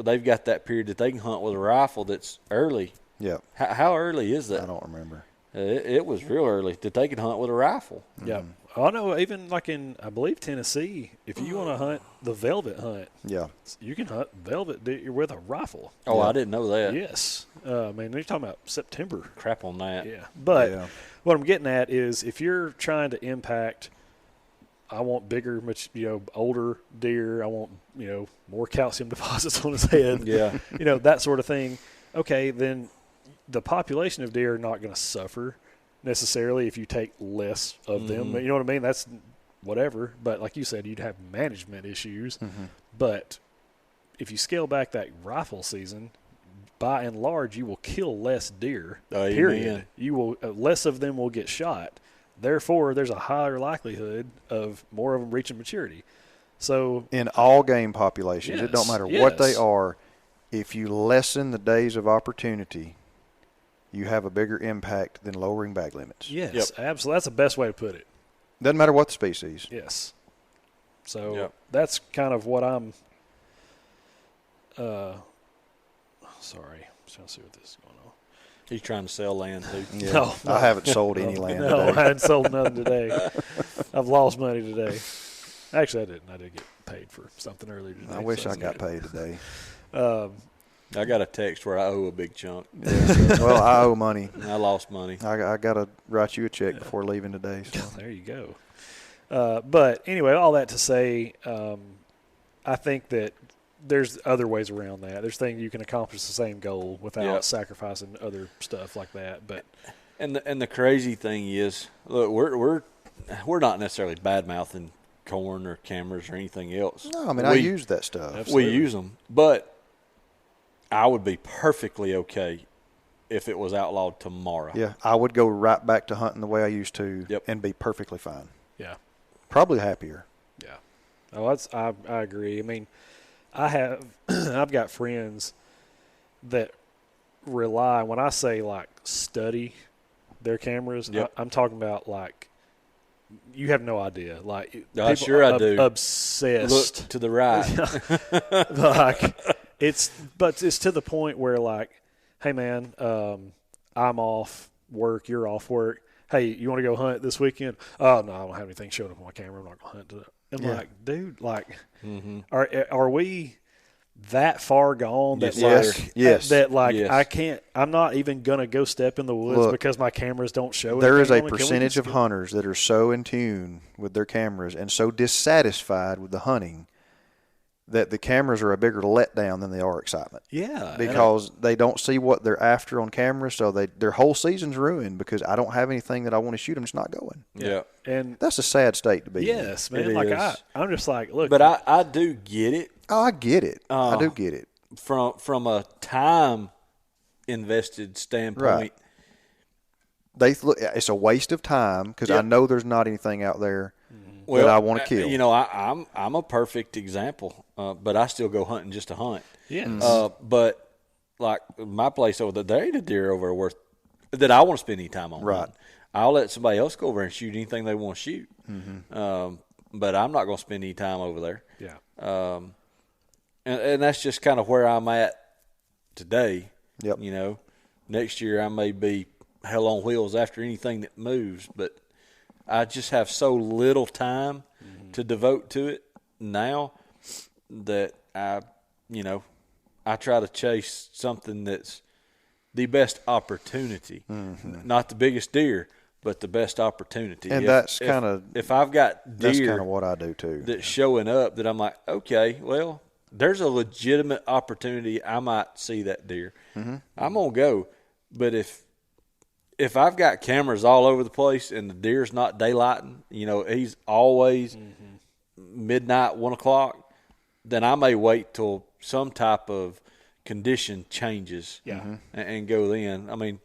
they've got that period that they can hunt with a rifle that's early. Yep. How early is that? I don't remember. It was real early that they could hunt with a rifle. Yeah. I know, even like in, I believe, Tennessee, if you want to hunt the velvet hunt, Yeah. you can hunt velvet deer with a rifle. Oh, Yeah. I didn't know that. Yes. Man, you're talking about September. Crap on that. Yeah. But Yeah. what I'm getting at is if you're trying to impact, I want bigger, older deer. I want, more calcium deposits on his head. Yeah. That sort of thing. Okay, then the population of deer are not going to suffer necessarily if you take less of them. You know what I mean? That's whatever. But like you said, you'd have management issues. But if you scale back that rifle season, by and large, you will kill less deer. Amen. Period. You will less of them will get shot. Therefore, there's a higher likelihood of more of them reaching maturity. So In all game populations, it don't matter what they Yes. are, if you lessen the days of opportunity, you have a bigger impact than lowering bag limits. yes, absolutely. That's the best way to put it. Doesn't matter what the species. Yes. So Yep. that's kind of what I'm. Sorry, I'm just trying to see what this is going on. He's trying to sell land too. Yeah. No, I haven't sold any land No, I today. hadn't sold nothing today. I've lost money today. Actually, I didn't. I did get paid for something earlier today. I wish so I that's got good. paid today. I got a text where I owe a big chunk. Well, I owe money. I lost money. I got to write you a check before leaving today. So. There you go. But anyway, all that to say, I think that there's other ways around that. There's things you can accomplish the same goal without Yep. sacrificing other stuff like that. But And the crazy thing is, look, we're not necessarily bad mouthing corn or cameras or anything else. No, I mean, I use that stuff. Absolutely. We use them, but I would be perfectly okay if it was outlawed tomorrow. Yeah, I would go right back to hunting the way I used to Yep. and be perfectly fine. yeah. Probably happier. Yeah. Oh, I agree. I mean, I've got friends that rely, when I say like study their cameras, Yep. I'm talking about like, you have no idea. Like, people Sure are I do. obsessed. Look to the right. Like, it's to the point where like, hey man, I'm off work, you're off work. Hey, you want to go hunt this weekend? Oh no, I don't have anything showing up on my camera. I'm not gonna hunt today. I'm Yeah. like, dude, like, are we that far gone that Yes, like yes. that like Yes. I can't? I'm not even gonna go step in the woods Look, because my cameras don't show. There is anything a on it. Can we percentage just of go- hunters that are so in tune with their cameras and so dissatisfied with the hunting that the cameras are a bigger letdown than they are excitement. Yeah, Because they don't see what they're after on camera, so their whole season's ruined because I don't have anything that I want to shoot. I'm just not going. Yeah. and That's a sad state to be in. yes, man. It Like is. I'm just like, look, But I do get it Oh, I get it. I do get it. from a time invested standpoint. Right. It's a waste of time because I Yep. know there's not anything out there Well, that I want to kill. You know, I'm a perfect example, but I still go hunting just to hunt. yes. But like my place over there, there ain't a deer over there worth that I want to spend any time on. Right. hunting. I'll let somebody else go over and shoot anything they want to shoot. But I'm not going to spend any time over there. yeah. And that's just kind of where I'm at today. Yep. You know, next year I may be hell on wheels after anything that moves, but I just have so little time to devote to it now that I try to chase something that's the best opportunity, not the biggest deer, but the best opportunity. And that's if I've got that's deer kind of what I do too. that's showing up that I'm like, okay, well, there's a legitimate opportunity I might see that deer. Mm-hmm. I'm gonna go. But if I've got cameras all over the place and the deer's not daylighting, he's always midnight, 1 o'clock, then I may wait till some type of condition changes and go then. I mean,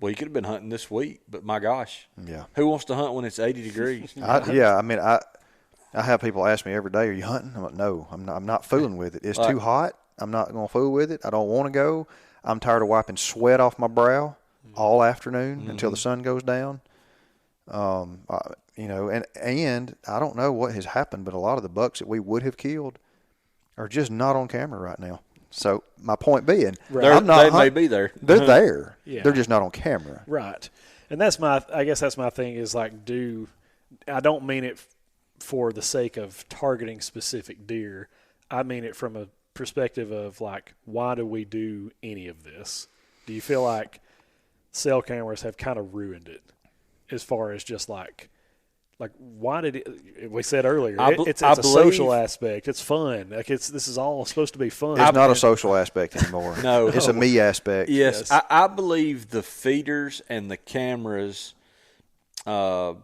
well, you could have been hunting this week, but my gosh. Yeah. Who wants to hunt when it's 80 degrees? I have people ask me every day, "Are you hunting?" I'm like, "No, I'm not fooling with it. It's too hot. I'm not going to fool with it. I don't want to go. I'm tired of wiping sweat off my brow all afternoon until the sun goes down." And I don't know what has happened, but a lot of the bucks that we would have killed are just not on camera right now. So my point being, they may be there. They're there. Yeah. They're just not on camera. Right. And I guess that's my thing is like, I don't mean it for the sake of targeting specific deer. I mean it from a perspective of like, why do we do any of this? Do you feel like cell cameras have kind of ruined it as far as just like why did it, we said earlier, it's a social aspect. It's fun. Like this is all supposed to be fun. It's not a social aspect anymore. No. It's a me aspect. Yes. I believe the feeders and the cameras have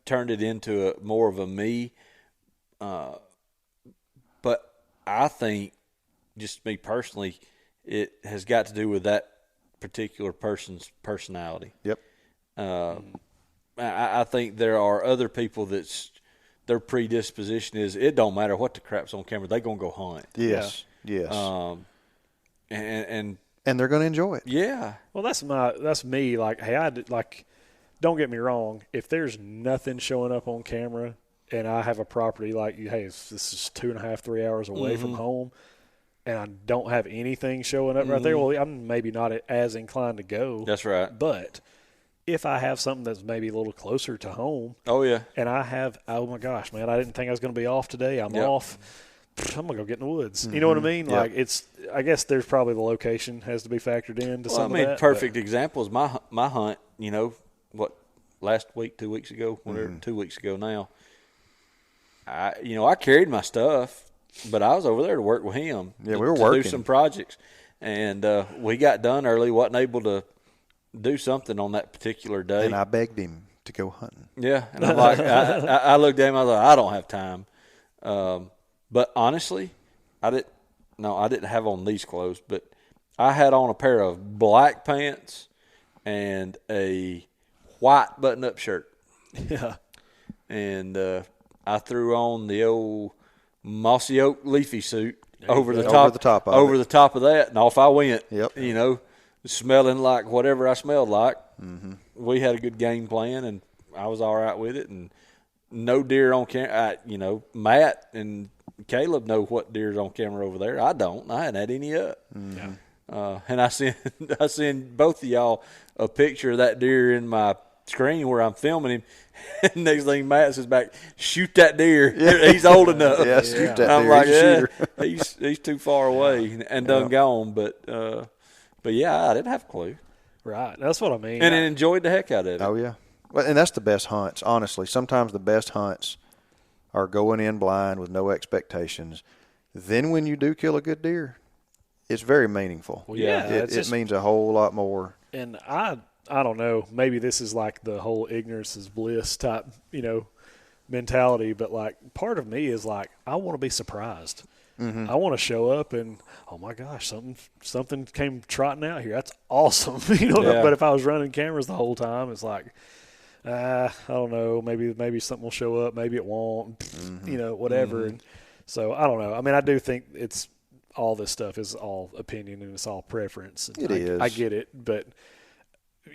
turned it into more of a me. But I think, just me personally, it has got to do with that particular person's personality. Yep. I think there are other people their predisposition is it don't matter what the crap's on camera, they're going to go hunt. Yes. Yes. And they're going to enjoy it. Yeah. Well, that's me. Like, hey, don't get me wrong. If there's nothing showing up on camera and I have a property like, hey, this is 2.5, 3 hours away from home, and I don't have anything showing up right there, well, I'm maybe not as inclined to go. That's right. But if I have something that's maybe a little closer to home, oh yeah, and I have, oh my gosh, man, I didn't think I was going to be off today. I'm off. I'm gonna go get in the woods. You know what I mean? Like I guess there's probably the location has to be factored in to some of that. Perfect example is my hunt. Last week, 2 weeks ago, 2 weeks ago now. I carried my stuff, but I was over there to work with him. Yeah, we were working. Do some projects, and we got done early. wasn't able to do something on that particular day. And I begged him to go hunting. Yeah, and I'm like, I looked at him. I was like, I don't have time. But honestly, I didn't have on these clothes, but I had on a pair of black pants and a white button-up shirt. Yeah. And I threw on the old mossy oak leafy suit over the top of that, and off I went. Yep. Smelling like whatever I smelled like. Mm-hmm. We had a good game plan, and I was all right with it. And no deer on camera. Matt and Caleb know what deer's on camera over there. I don't. I hadn't had any up. Mm-hmm. And I send both of y'all a picture of that deer in my screen where I'm filming him. And next thing Matt says back, shoot that deer. Yeah. He's old enough. Yeah, shoot that deer. I'm like, he's too far away and done gone. But yeah, I didn't have a clue. Right. That's what I mean. And I enjoyed the heck out of it. Oh, yeah. Well, and that's the best hunts, honestly. Sometimes the best hunts are going in blind with no expectations. Then when you do kill a good deer, it's very meaningful. Well, yeah. It means a whole lot more. And I don't know, maybe this is like the whole ignorance is bliss type, mentality, but like part of me is like, I want to be surprised. Mm-hmm. I want to show up and, oh my gosh, something came trotting out here. That's awesome. But if I was running cameras the whole time, it's like, I don't know, maybe something will show up, maybe it won't, whatever. Mm-hmm. And so I don't know. I mean, I do think it's all this stuff is all opinion and it's all preference. And it is. I get it, but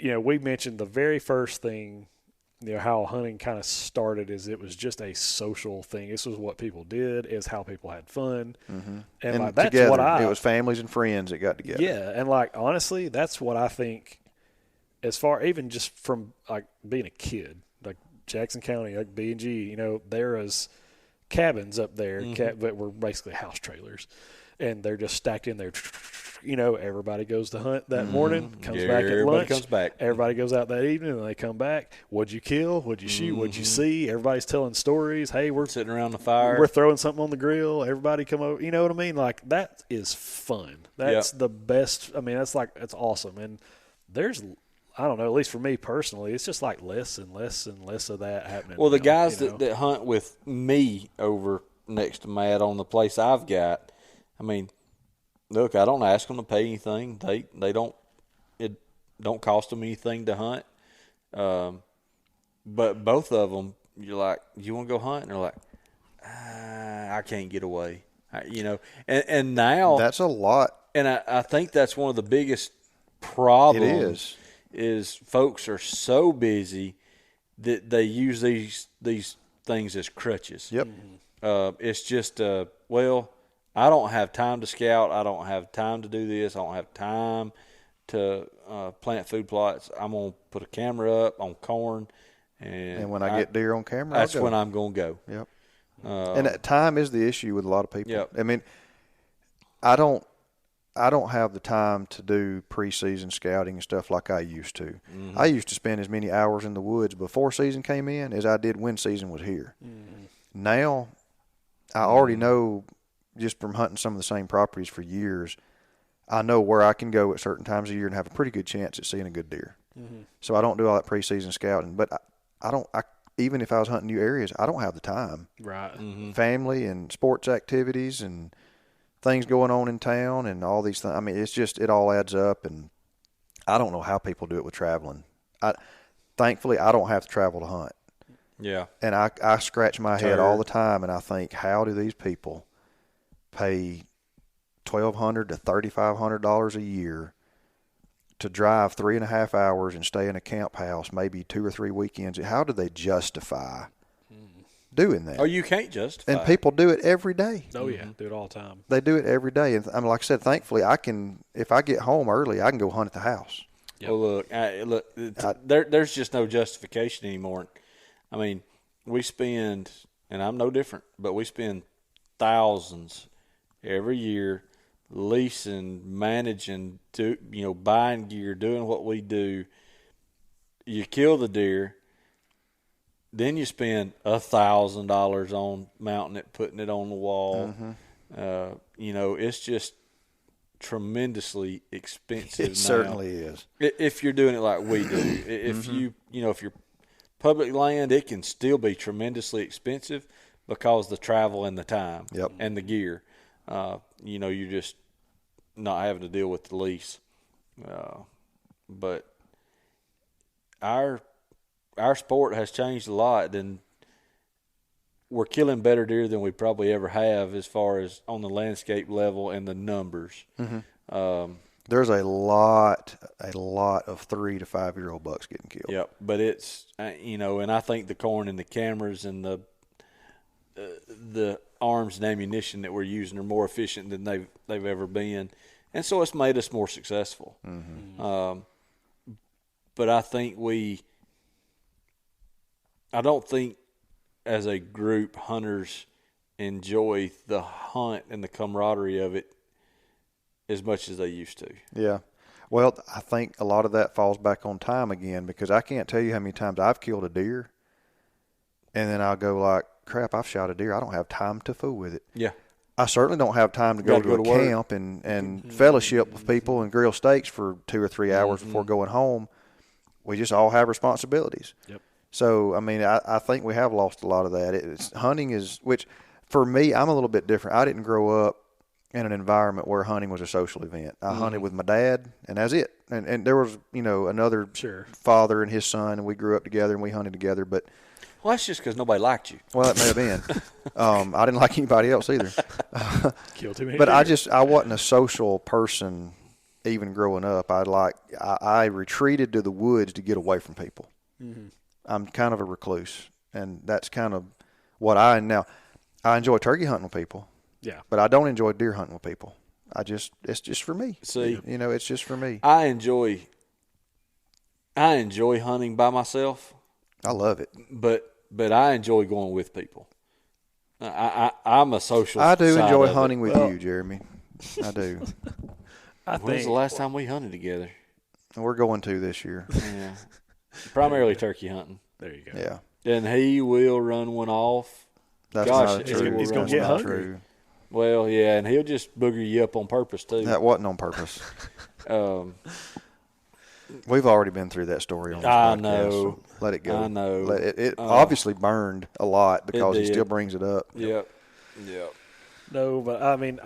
we mentioned the very first thing, how hunting kind of started is it was just a social thing. This was what people did, is how people had fun. Mm-hmm. And like, that's together, what it was families and friends that got together. Yeah. And like, honestly, that's what I think as far, even just from like being a kid, like Jackson County, like B&G, there is cabins up there that were basically house trailers. And they're just stacked in there. everybody goes to hunt that morning, comes back at Everybody lunch. comes back. Everybody goes out that evening, and they come back. What'd you kill? What'd you shoot? What'd you see? Everybody's telling stories. Hey, we're Sitting around the fire. We're throwing something on the grill. Everybody come over. You know what I mean? Like, that is fun. That's the best. I mean, that's awesome. And there's, I don't know, at least for me personally, it's just like less and less and less of that happening. Well, the guys that hunt with me over next to Matt on the place I've got, I mean, look, I don't ask them to pay anything. They don't. It don't cost them anything to hunt. But both of them, you're like, you want to go hunt? And they're like, I can't get away. And now that's a lot. And I think that's one of the biggest problems. It is folks are so busy that they use these things as crutches. Yep. It's just I don't have time to scout. I don't have time to do this. I don't have time to plant food plots. I'm gonna put a camera up on corn, and when I get deer on camera, that's when I'm gonna go. Yep. And that time is the issue with a lot of people. Yep. I mean, I don't have the time to do preseason scouting and stuff like I used to. Mm-hmm. I used to spend as many hours in the woods before season came in as I did when season was here. Mm-hmm. Now, I already know, just from hunting some of the same properties for years, I know where I can go at certain times of year and have a pretty good chance at seeing a good deer. Mm-hmm. So I don't do all that preseason scouting. But even if I was hunting new areas, I don't have the time. Right. Mm-hmm. Family and sports activities and things going on in town and all these things. I mean, it all adds up, and I don't know how people do it with traveling. Thankfully, I don't have to travel to hunt. Yeah. And I scratch my head all the time, and I think, how do these people pay $1,200 to $3,500 a year to drive 3.5 hours and stay in a camp house maybe 2 or 3 weekends? How do they justify doing that? Oh, you can't justify. And people do it every day. Oh, yeah. Do it all the time. They do it every day. And I mean, like I said, thankfully, if I get home early, I can go hunt at the house. Yep. Well, there's just no justification anymore. I mean, we spend, and I'm no different, but we spend thousands every year leasing, managing, buying gear, doing what we do. You kill the deer, then you spend $1,000 on mounting it, putting it on the wall. Mm-hmm. It's just tremendously expensive. It certainly is. If you're doing it like we do. If if you're public land, it can still be tremendously expensive because the travel and the time and the gear. You're just not having to deal with the lease. But our sport has changed a lot. And we're killing better deer than we probably ever have as far as on the landscape level and the numbers. Mm-hmm. There's a lot of 3 to 5 year old bucks getting killed. Yep, but it's and I think the corn and the cameras and the arms and ammunition that we're using are more efficient than they've ever been, and so it's made us more successful. Mm-hmm. But I don't think as a group hunters enjoy the hunt and the camaraderie of it as much as they used to. Yeah. Well, I think a lot of that falls back on time again, because I can't tell you how many times I've killed a deer and then I'll go like, crap, I've shot a deer. I don't have time to fool with it. Yeah. I certainly don't have time to go to a camp and fellowship with people and grill steaks for 2 or 3 hours before going home. We just all have responsibilities. Yep. So, I mean, I think we have lost a lot of that. Hunting is, which for me, I'm a little bit different. I didn't grow up in an environment where hunting was a social event. I hunted with my dad, and that's it. And there was, another father and his son, and we grew up together and we hunted together. But well, that's just because nobody liked you. Well, it may have been. I didn't like anybody else either. Killed too many but deer. I wasn't a social person even growing up. I retreated to the woods to get away from people. Mm-hmm. I'm kind of a recluse, and that's kind of what I enjoy turkey hunting with people. Yeah. But I don't enjoy deer hunting with people. It's just for me. See, it's just for me. I enjoy hunting by myself. I love it. But I enjoy going with people. I'm a social. I do enjoy side hunting of it. with you, Jeremy. I do. When was the last time we hunted together? We're going to this year. Yeah. Primarily turkey hunting. There you go. Yeah. And he will run one off. That's Gosh, not true. he's gonna That's get not hungry. true. Well, yeah, and he'll just booger you up on purpose, too. That wasn't on purpose. We've already been through that story on this I podcast, know. so let it go. I know. It obviously burned a lot because he did. still brings it up. Yep. No, but I mean,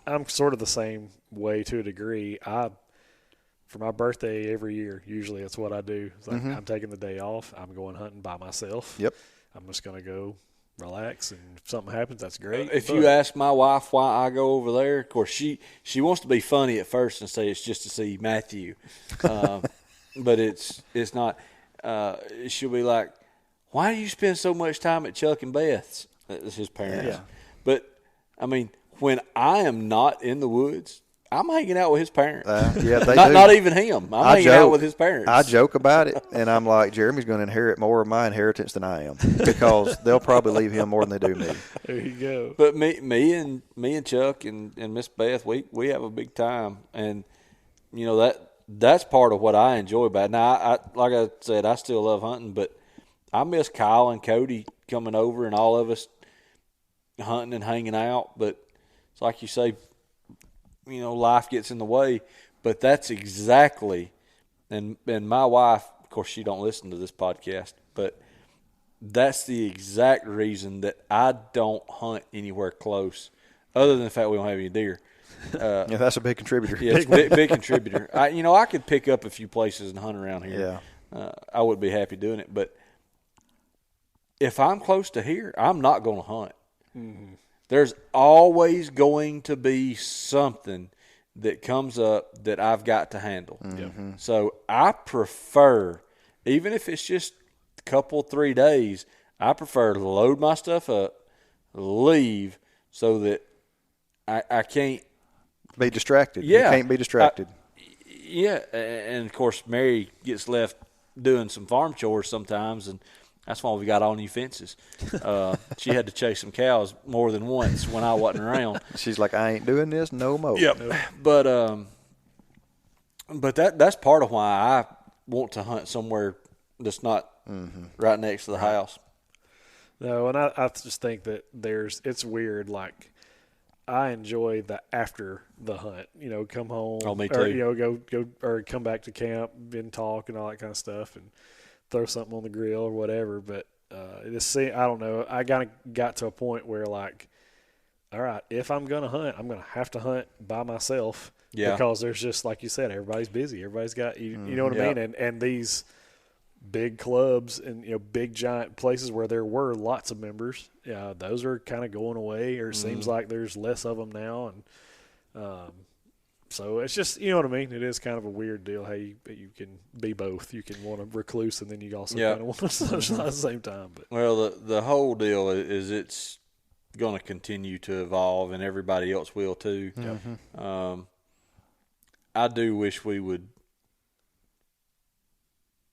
I'm sort of the same way to a degree. For my birthday every year, usually it's what I do. It's like I'm taking the day off. I'm going hunting by myself. Yep. I'm just going to go relax, and if something happens, that's great. If you ask my wife why I go over there, of course she wants to be funny at first and say it's just to see Matthew, but it's not. She'll be like, "Why do you spend so much time at Chuck and Beth's?" That's his parents. Yeah. But I mean, when I am not in the woods, I'm hanging out with his parents. Yeah, they not, do. not even him. I'm hanging out with his parents. I joke about it, and I'm like, Jeremy's going to inherit more of my inheritance than I am because they'll probably leave him more than they do me. There you go. But me and Chuck and Miss Beth, we have a big time, and you know that's part of what I enjoy about it. Now, I like I said, I still love hunting, but I miss Kyle and Cody coming over and all of us hunting and hanging out. But it's like you say, you know, life gets in the way. But that's exactly, and my wife, of course, she don't listen to this podcast, but that's the exact reason that I don't hunt anywhere close, other than the fact we don't have any deer. Yeah, that's a big contributor. Yeah, it's big contributor. I could pick up a few places and hunt around here. Yeah. I would be happy doing it. But if I'm close to here, I'm not going to hunt. Mm-hmm. There's always going to be something that comes up that I've got to handle. Mm-hmm. So I prefer, even if it's just a couple, 3 days, I prefer to load my stuff up, leave, so that I can't Be distracted. Yeah. You can't be distracted. Yeah, and of course Mary gets left doing some farm chores sometimes, and that's why we got all new fences. She had to chase some cows more than once when I wasn't around. She's like, I ain't doing this no more. Yep. But that's part of why I want to hunt somewhere that's not right next to the house. No, and I just think that it's weird. Like, I enjoy the after the hunt. You know, come home. Oh, me Or, too. you know, go or come back to camp and talk and all that kind of stuff, and throw something on the grill or whatever. But I don't know. I got to a point where, like, all right, if I'm gonna hunt, I'm gonna have to hunt by myself. Yeah. Because there's just, like you said, everybody's busy. Everybody's got you know what I mean. And these big clubs and, you know, big giant places where there were lots of members, those are kind of going away, or it seems like there's less of them now, and so it's just, you know what I mean. It is kind of a weird deal how you can be both. You can want to recluse, and then you also kind of want to socialize at the same time. But Well, the whole deal is it's going to continue to evolve, and everybody else will too. I do wish we would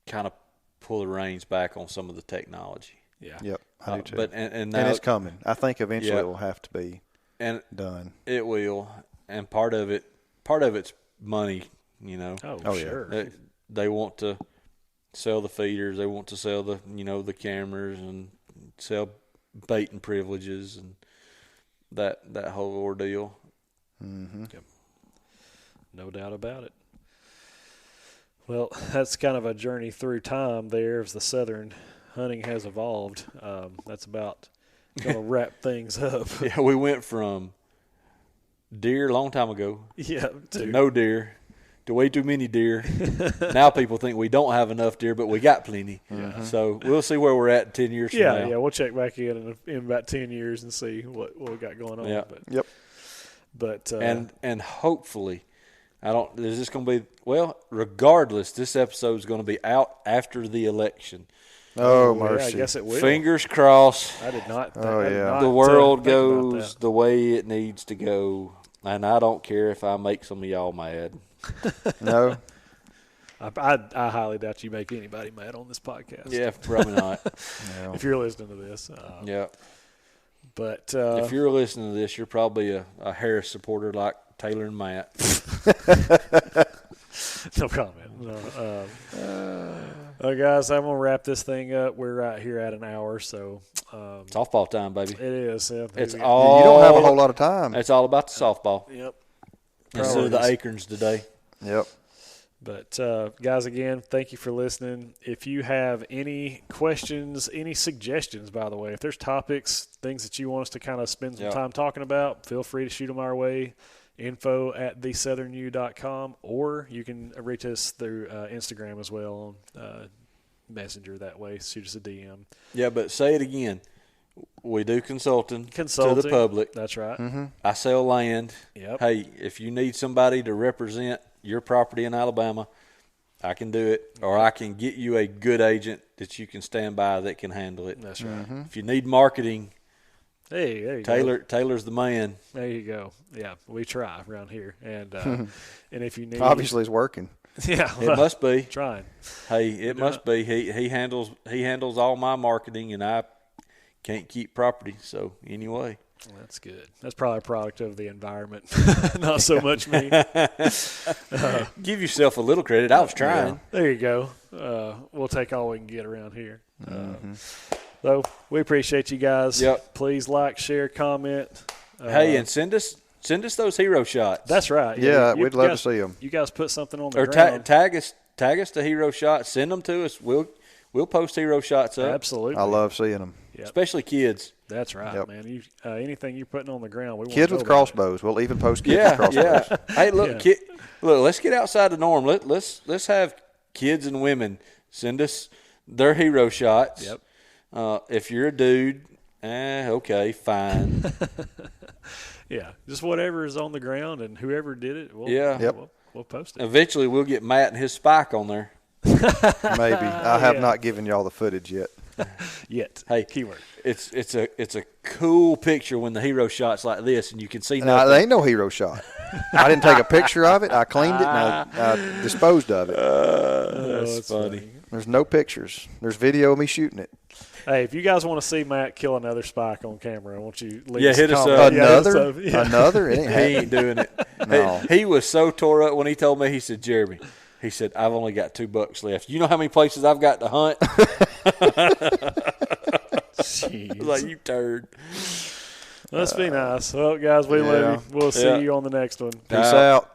kind of pull the reins back on some of the technology. yeah, Yep, I do too. But and and now, it's coming. I think eventually Yeah. it will have to be and done. it will, and part of it's money. You know, Oh, yeah. sure. they want to sell the feeders, they want to sell the the cameras and sell baiting privileges and that whole ordeal. No doubt about it. Well, that's kind of a journey through time there as the southern hunting has evolved. That's about going to wrap things up. Yeah, we went from deer a long time ago Yeah, to no deer to way too many deer. Now people think we don't have enough deer, but we got plenty. So we'll see where we're at 10 years from now. Yeah, we'll check back in about 10 years and see what we got going on. Yeah. Yep. But And hopefully, is this going to be, well, regardless, this episode is going to be out after the election. Oh, yeah, mercy. I guess it will. Fingers crossed. I did not. Oh, I did yeah. not, The world think about goes that. the way it needs to go, and I don't care if I make some of y'all mad. No. I highly doubt you make anybody mad on this podcast. Yeah, probably not. No. If you're listening to this. Yeah. But If you're listening to this, you're probably a Harris supporter like Taylor and Matt. No comment. No, guys, I'm gonna wrap this thing up. We're right here at an hour, so Softball time, baby. it is. Yeah, It's You all. don't have a whole lot of time. It's all about the softball Yep. instead of the acorns today. Yep. But, guys, again, thank you for listening. If you have any questions, any suggestions, by the way, if there's topics, things that you want us to kind of spend some time talking about, feel free to shoot them our way, info@thesouthernu.com, or you can reach us through Instagram as well on Messenger that way. Shoot us a DM. Yeah, but say it again. We do consulting to the public. That's right. Mm-hmm. I sell land. Yep. Hey, if you need somebody to represent your property in Alabama, I can do it, or I can get you a good agent that you can stand by that can handle it. That's right. Mm-hmm. If you need marketing, Hey, there you go. Taylor's the man. There you go. Yeah, we try around here. And and if you need – Obviously, it's working. Yeah. It must be. Trying. Hey, it must be. He handles all my marketing, and I can't keep property. So anyway, Well, that's good. That's probably a product of the environment, not so much me. give yourself a little credit. I was trying. There you go. We'll take all we can get around here. So we appreciate you guys. Yep. Please like, share, comment. Hey, and send us those hero shots. That's right. Yeah, you we'd love to guys- see them. You guys put something on the or ground. tag us to hero shots. Send them to us. We'll post hero shots up. Absolutely. I love seeing them. Yep. Especially kids. That's right, Yep. man. Anything you're putting on the ground, we want Kids to know with about it. crossbows. We'll even post kids Yeah, with crossbows. yeah. Hey, look, Yeah. look. Let's get outside the norm. Let's have kids and women send us their hero shots. Yep. If you're a dude, okay, fine. Yeah, just whatever is on the ground and whoever did it, Yeah. Yep. we'll post it. Eventually, we'll get Matt and his spike on there. Maybe. I have Yeah. not given y'all the footage yet. Yet. Hey, Keyword. It's a cool picture when the hero shot's like this, and you can see Now, nothing. there ain't no hero shot. I didn't take a picture of it. I cleaned it and I disposed of it. That's funny. There's no pictures. There's video of me shooting it. Hey, if you guys want to see Matt kill another spike on camera, won't you leave Yeah, us hit a us comment? up. Yeah, hit us Another? up. Yeah. Another? It ain't He happening. ain't doing it. No. He was so tore up when he told me. He said, "Jeremy," he said, "I've only got $2 left. You know how many places I've got to hunt?" Jeez. Like, you turd. Must be nice. Well, guys, we love you. We'll see Yeah. you on the next one. Peace out.